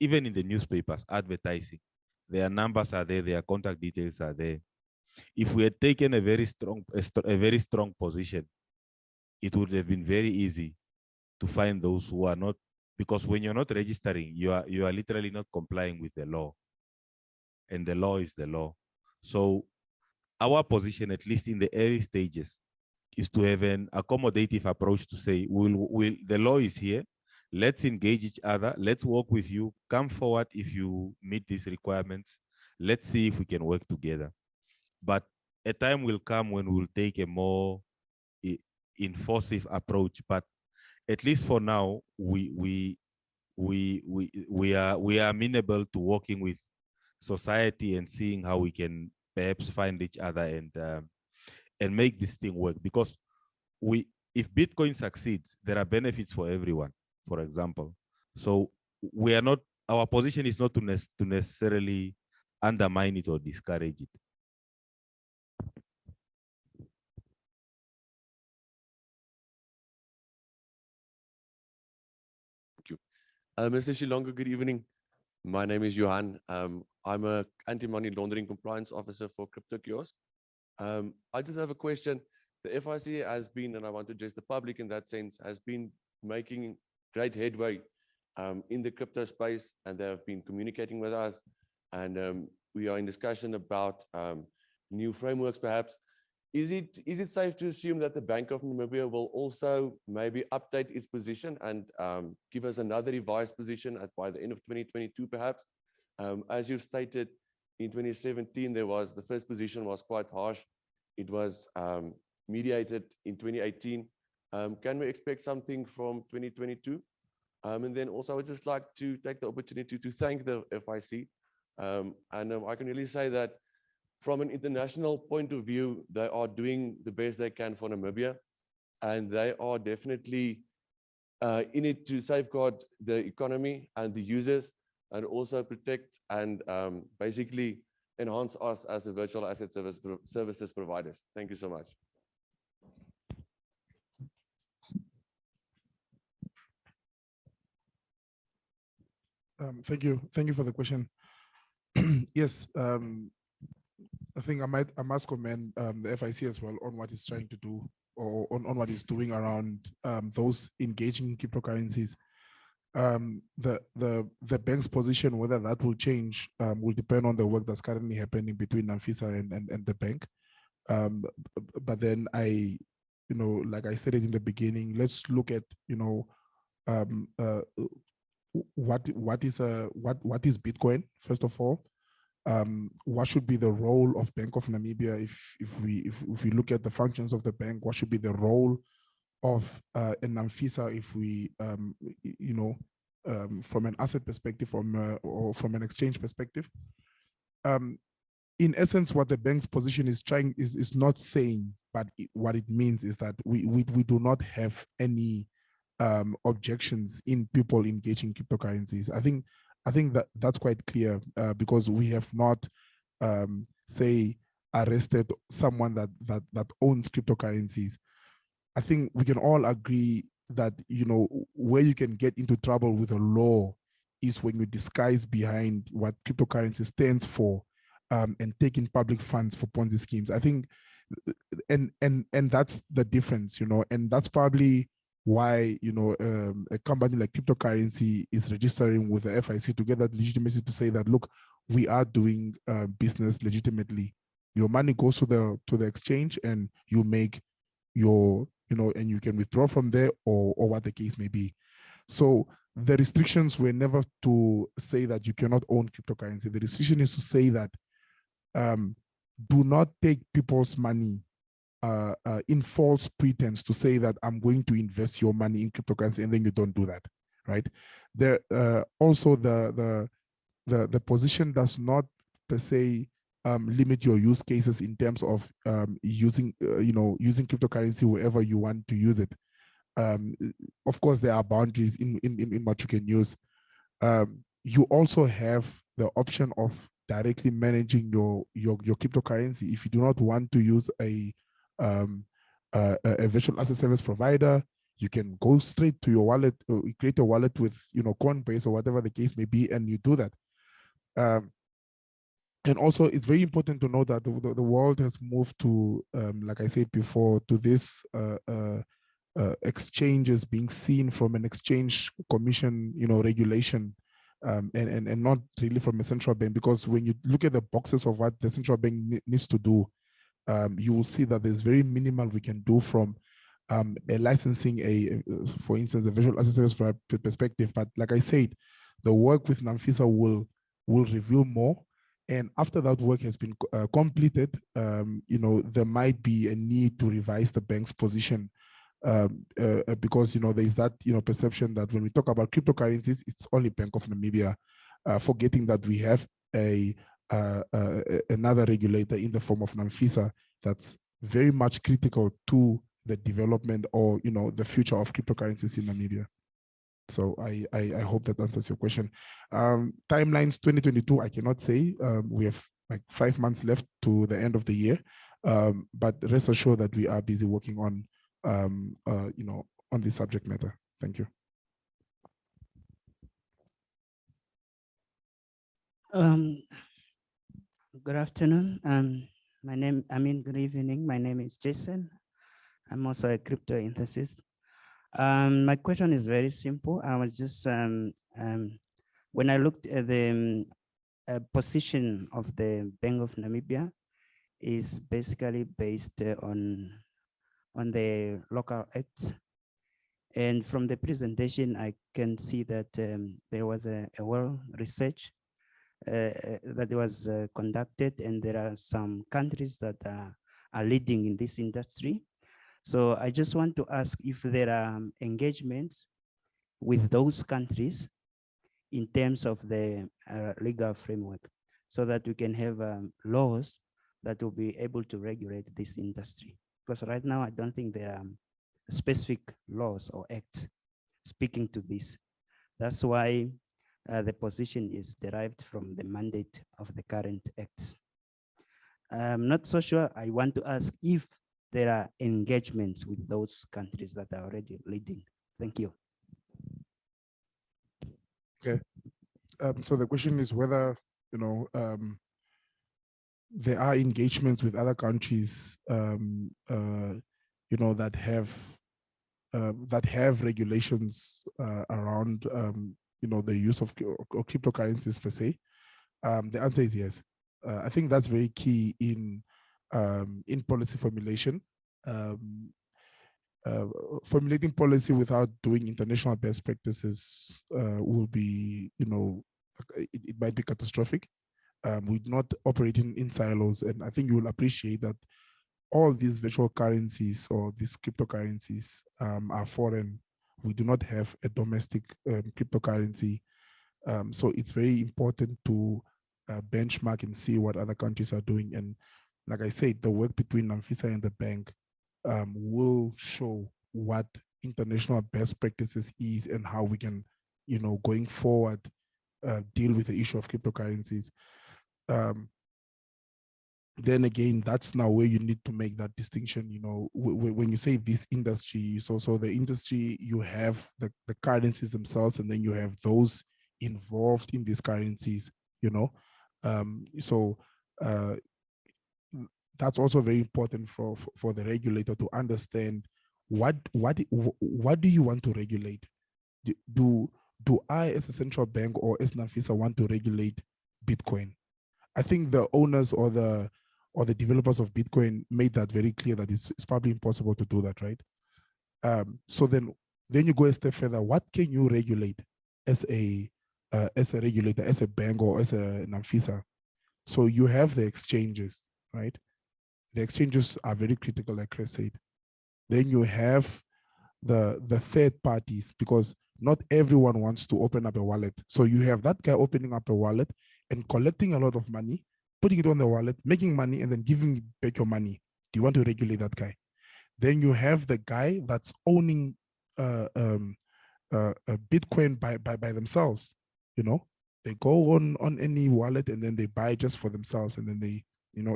even in the newspapers, advertising. Their numbers are there, their contact details are there. If we had taken a very strong position, it would have been very easy to find those who are not, because when you're not registering, you are literally not complying with the law. And the law is the law. So our position, at least in the early stages, is to have an accommodative approach to say, the law is here, let's engage each other, let's work with you, come forward if you meet these requirements, let's see if we can work together. But a time will come when we'll take a more enforcing approach. But at least for now, we are amenable to working with society and seeing how we can perhaps find each other and make this thing work. Because if Bitcoin succeeds, there are benefits for everyone, for example. So our position is not to necessarily undermine it or discourage it. Mr. Shilongo, good evening. My name is Johan. I'm a anti-money laundering compliance officer for Crypto Kiosk. I just have a question. The FIC has been, and I want to address the public in that sense, has been making great headway in the crypto space, and they have been communicating with us. And we are in discussion about new frameworks, perhaps. Is it safe to assume that the Bank of Namibia will also maybe update its position and give us another revised position by the end of 2022, perhaps? As you stated, in 2017, the first position was quite harsh. It was mediated in 2018. Can we expect something from 2022? And then also, I would just like to take the opportunity to thank the FIC. And I can really say that from an international point of view, they are doing the best they can for Namibia, and they are definitely in it to safeguard the economy and the users, and also protect and basically enhance us as a virtual asset services providers. Thank you so much. Thank you for the question. Yes, I think I must commend the FIC as well on what it's trying to do, or on what it's doing around those engaging in cryptocurrencies. The bank's position, whether that will change, will depend on the work that's currently happening between NAMFISA and the bank. But then like I stated in the beginning, let's look at what is Bitcoin first of all. What should be the role of Bank of Namibia if we look at the functions of the bank? What should be the role of NAMFISA if we from an asset perspective, or from an exchange perspective? In essence, what the bank's position is trying is not saying, but what it means is that we do not have any objections in people engaging cryptocurrencies. I think that's quite clear, because we have not, say, arrested someone that owns cryptocurrencies. I think we can all agree that where you can get into trouble with a law is when you disguise behind what cryptocurrency stands for, and taking public funds for Ponzi schemes. I think, and that's the difference, and that's probably why a company like Cryptocurrency is registering with the FIC to get that legitimacy to say that, look, we are doing business legitimately. Your money goes to the exchange, and you make your and you can withdraw from there, or what the case may be. So the restrictions were never to say that you cannot own cryptocurrency. The restriction is to say that do not take people's money in false pretense to say that I'm going to invest your money in cryptocurrency, and then you don't do that, right? Also the position does not per se limit your use cases in terms of using cryptocurrency wherever you want to use it. Of course, there are boundaries in what you can use. You also have the option of directly managing your cryptocurrency. If you do not want to use a virtual asset service provider, you can go straight to your wallet, or create a wallet with Coinbase or whatever the case may be, and you do that. And also, it's very important to know that the world has moved to, like I said before, to this exchanges being seen from an exchange commission, regulation, and not really from a central bank. Because when you look at the boxes of what the central bank needs to do, you will see that there's very minimal we can do from a licensing, for instance, a visual asset service perspective. But like I said, the work with NAMFISA will reveal more. And after that work has been completed, there might be a need to revise the bank's position, because there is that perception that when we talk about cryptocurrencies, it's only Bank of Namibia, forgetting that we have another regulator in the form of NAMFISA that's very much critical to the development or the future of cryptocurrencies in Namibia. So I hope that answers your question. Timelines 2022, I cannot say. We have like 5 months left to the end of the year, but rest assured that we are busy working on on this subject matter. Thank you. Good afternoon. Good evening. My name is Jason. I'm also a crypto enthusiast. My question is very simple. I was just, when I looked at the position of the Bank of Namibia, is basically based on the local acts. And from the presentation, I can see that there was a well research that was conducted, and there are some countries that are leading in this industry. So I just want to ask if there are engagements with those countries in terms of the legal framework, so that we can have laws that will be able to regulate this industry. Because right now, I don't think there are specific laws or acts speaking to this. That's why the position is derived from the mandate of the current acts. I'm not so sure. I want to ask if there are engagements with those countries that are already leading. Thank you. Okay. So the question is whether, there are engagements with other countries, that have regulations around, the use of cryptocurrencies per se. The answer is yes. I think that's very key in policy formulation. Formulating policy without doing international best practices will be, it might be catastrophic. We're not operating in silos, and I think you will appreciate that all these virtual currencies or these cryptocurrencies are foreign. We do not have a domestic cryptocurrency. So it's very important to benchmark and see what other countries are doing. And like I said, the work between NAMFISA and the bank will show what international best practices is and how we can, going forward, deal with the issue of cryptocurrencies. Then again, that's now where you need to make that distinction. When you say this industry, so the industry, you have the currencies themselves, and then you have those involved in these currencies. That's also very important for the regulator to understand what do you want to regulate. Do I, as a central bank or as NAMFISA, want to regulate Bitcoin? I think the owners or the developers of Bitcoin made that very clear that it's probably impossible to do that, right? So then you go a step further. What can you regulate as a regulator, as a bank or as a NAMFISA? So you have the exchanges, right? The exchanges are very critical, like Chris said. Then you have the third parties, because not everyone wants to open up a wallet. So you have that guy opening up a wallet and collecting a lot of money, putting it on the wallet, making money, and then giving back your money. Do you want to regulate that guy? Then you have the guy that's owning Bitcoin by themselves. They go on any wallet and then they buy just for themselves, and then they,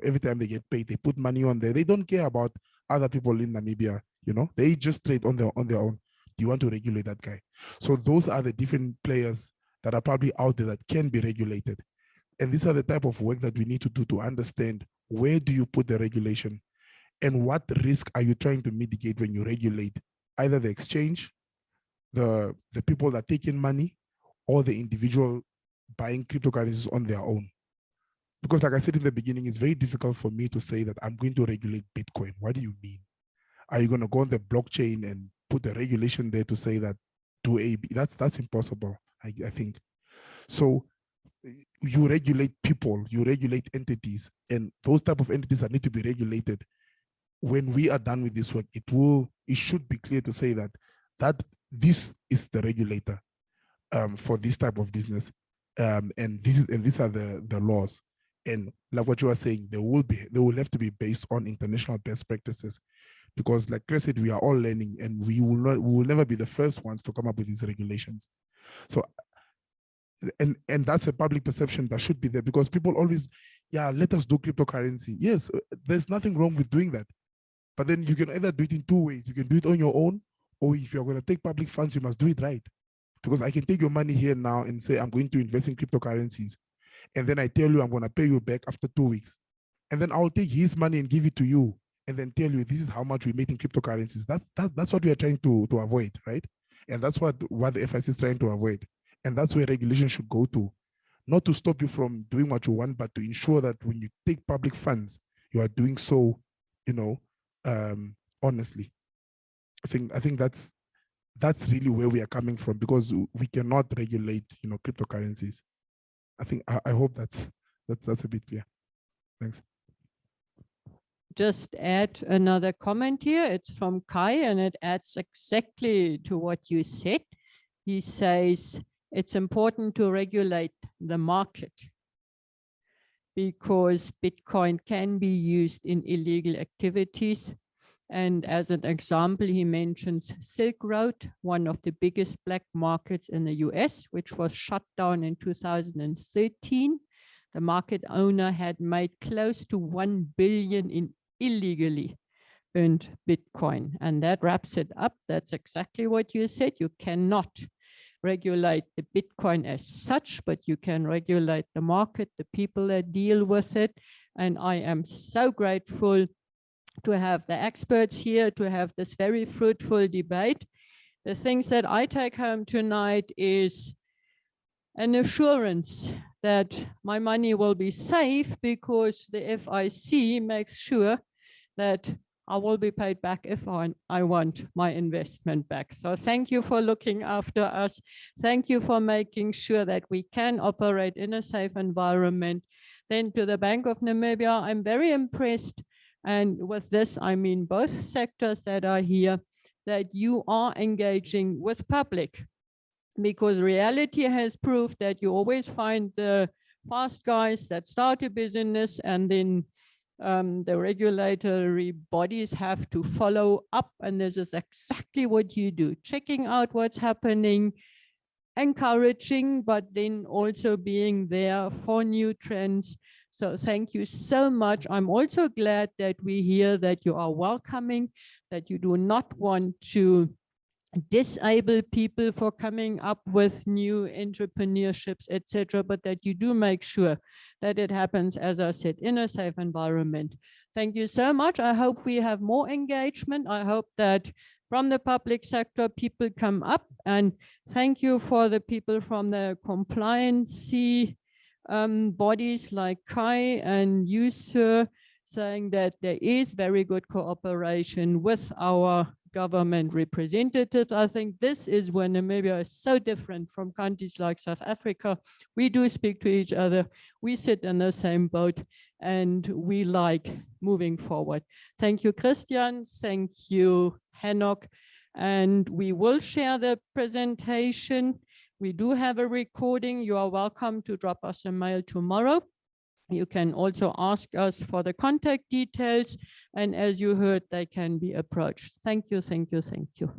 every time they get paid, they put money on there. They don't care about other people in Namibia. They just trade on their own. Do you want to regulate that guy? So those are the different players that are probably out there that can be regulated. And these are the type of work that we need to do to understand, where do you put the regulation and what risk are you trying to mitigate when you regulate either the exchange, the people that take in money, or the individual buying cryptocurrencies on their own. Because like I said in the beginning, it's very difficult for me to say that I'm going to regulate Bitcoin. What do you mean? Are you going to go on the blockchain and put a regulation there to say that do A, B? That's impossible, I think. So you regulate people, you regulate entities, and those type of entities that need to be regulated. When we are done with this work, it should be clear to say that this is the regulator for this type of business, and these are the laws. And like what you are saying, they will have to be based on international best practices, because like Chris said, we are all learning, and we will never be the first ones to come up with these regulations. So, and that's a public perception that should be there, because people always, let us do cryptocurrency. Yes, there's nothing wrong with doing that, but then you can either do it in two ways. You can do it on your own, or if you're going to take public funds, you must do it right. Because I can take your money here now and say, I'm going to invest in cryptocurrencies. and then I tell you I'm going to pay you back after 2 weeks, and then I'll take his money and give it to you, and then tell you this is how much we made in cryptocurrencies. That's what we are trying to avoid, right? And that's what the FIC is trying to avoid. And that's where regulation should go to, not to stop you from doing what you want, but to ensure that when you take public funds, you are doing so, honestly. I think that's really where we are coming from, because we cannot regulate, cryptocurrencies. I hope that's a bit clear. Thanks. Just add another comment here. It's from Kai, and it adds exactly to what you said. He says it's important to regulate the market because Bitcoin can be used in illegal activities. And as an example, he mentions Silk Road, one of the biggest black markets in the US, which was shut down in 2013. The market owner had made close to 1 billion in illegally earned Bitcoin. And that wraps it up. That's exactly what you said. You cannot regulate the Bitcoin as such, but you can regulate the market, the people that deal with it. And I am so grateful to have the experts here, to have this very fruitful debate. The things that I take home tonight is an assurance that my money will be safe because the FIC makes sure that I will be paid back if I want my investment back. So thank you for looking after us. Thank you for making sure that we can operate in a safe environment. Then to the Bank of Namibia, I'm very impressed. And with this, I mean both sectors that are here, that you are engaging with public, because reality has proved that you always find the fast guys that start a business, and then the regulatory bodies have to follow up. And this is exactly what you do, checking out what's happening, encouraging, but then also being there for new trends. So thank you so much. I'm also glad that we hear that you are welcoming, that you do not want to disable people for coming up with new entrepreneurships, etc., but that you do make sure that it happens, as I said, in a safe environment. Thank you so much. I hope we have more engagement. I hope that from the public sector, people come up, and thank you for the people from the compliance bodies like Kai and you, sir, saying that there is very good cooperation with our government representatives. I think this is when Namibia is so different from countries like South Africa. We do speak to each other. We sit in the same boat, and we like moving forward. Thank you, Kristian. Thank you, Henok. And we will share the presentation. We do have a recording. You are welcome to drop us a mail tomorrow. You can also ask us for the contact details. And as you heard, they can be approached. Thank you, thank you, thank you.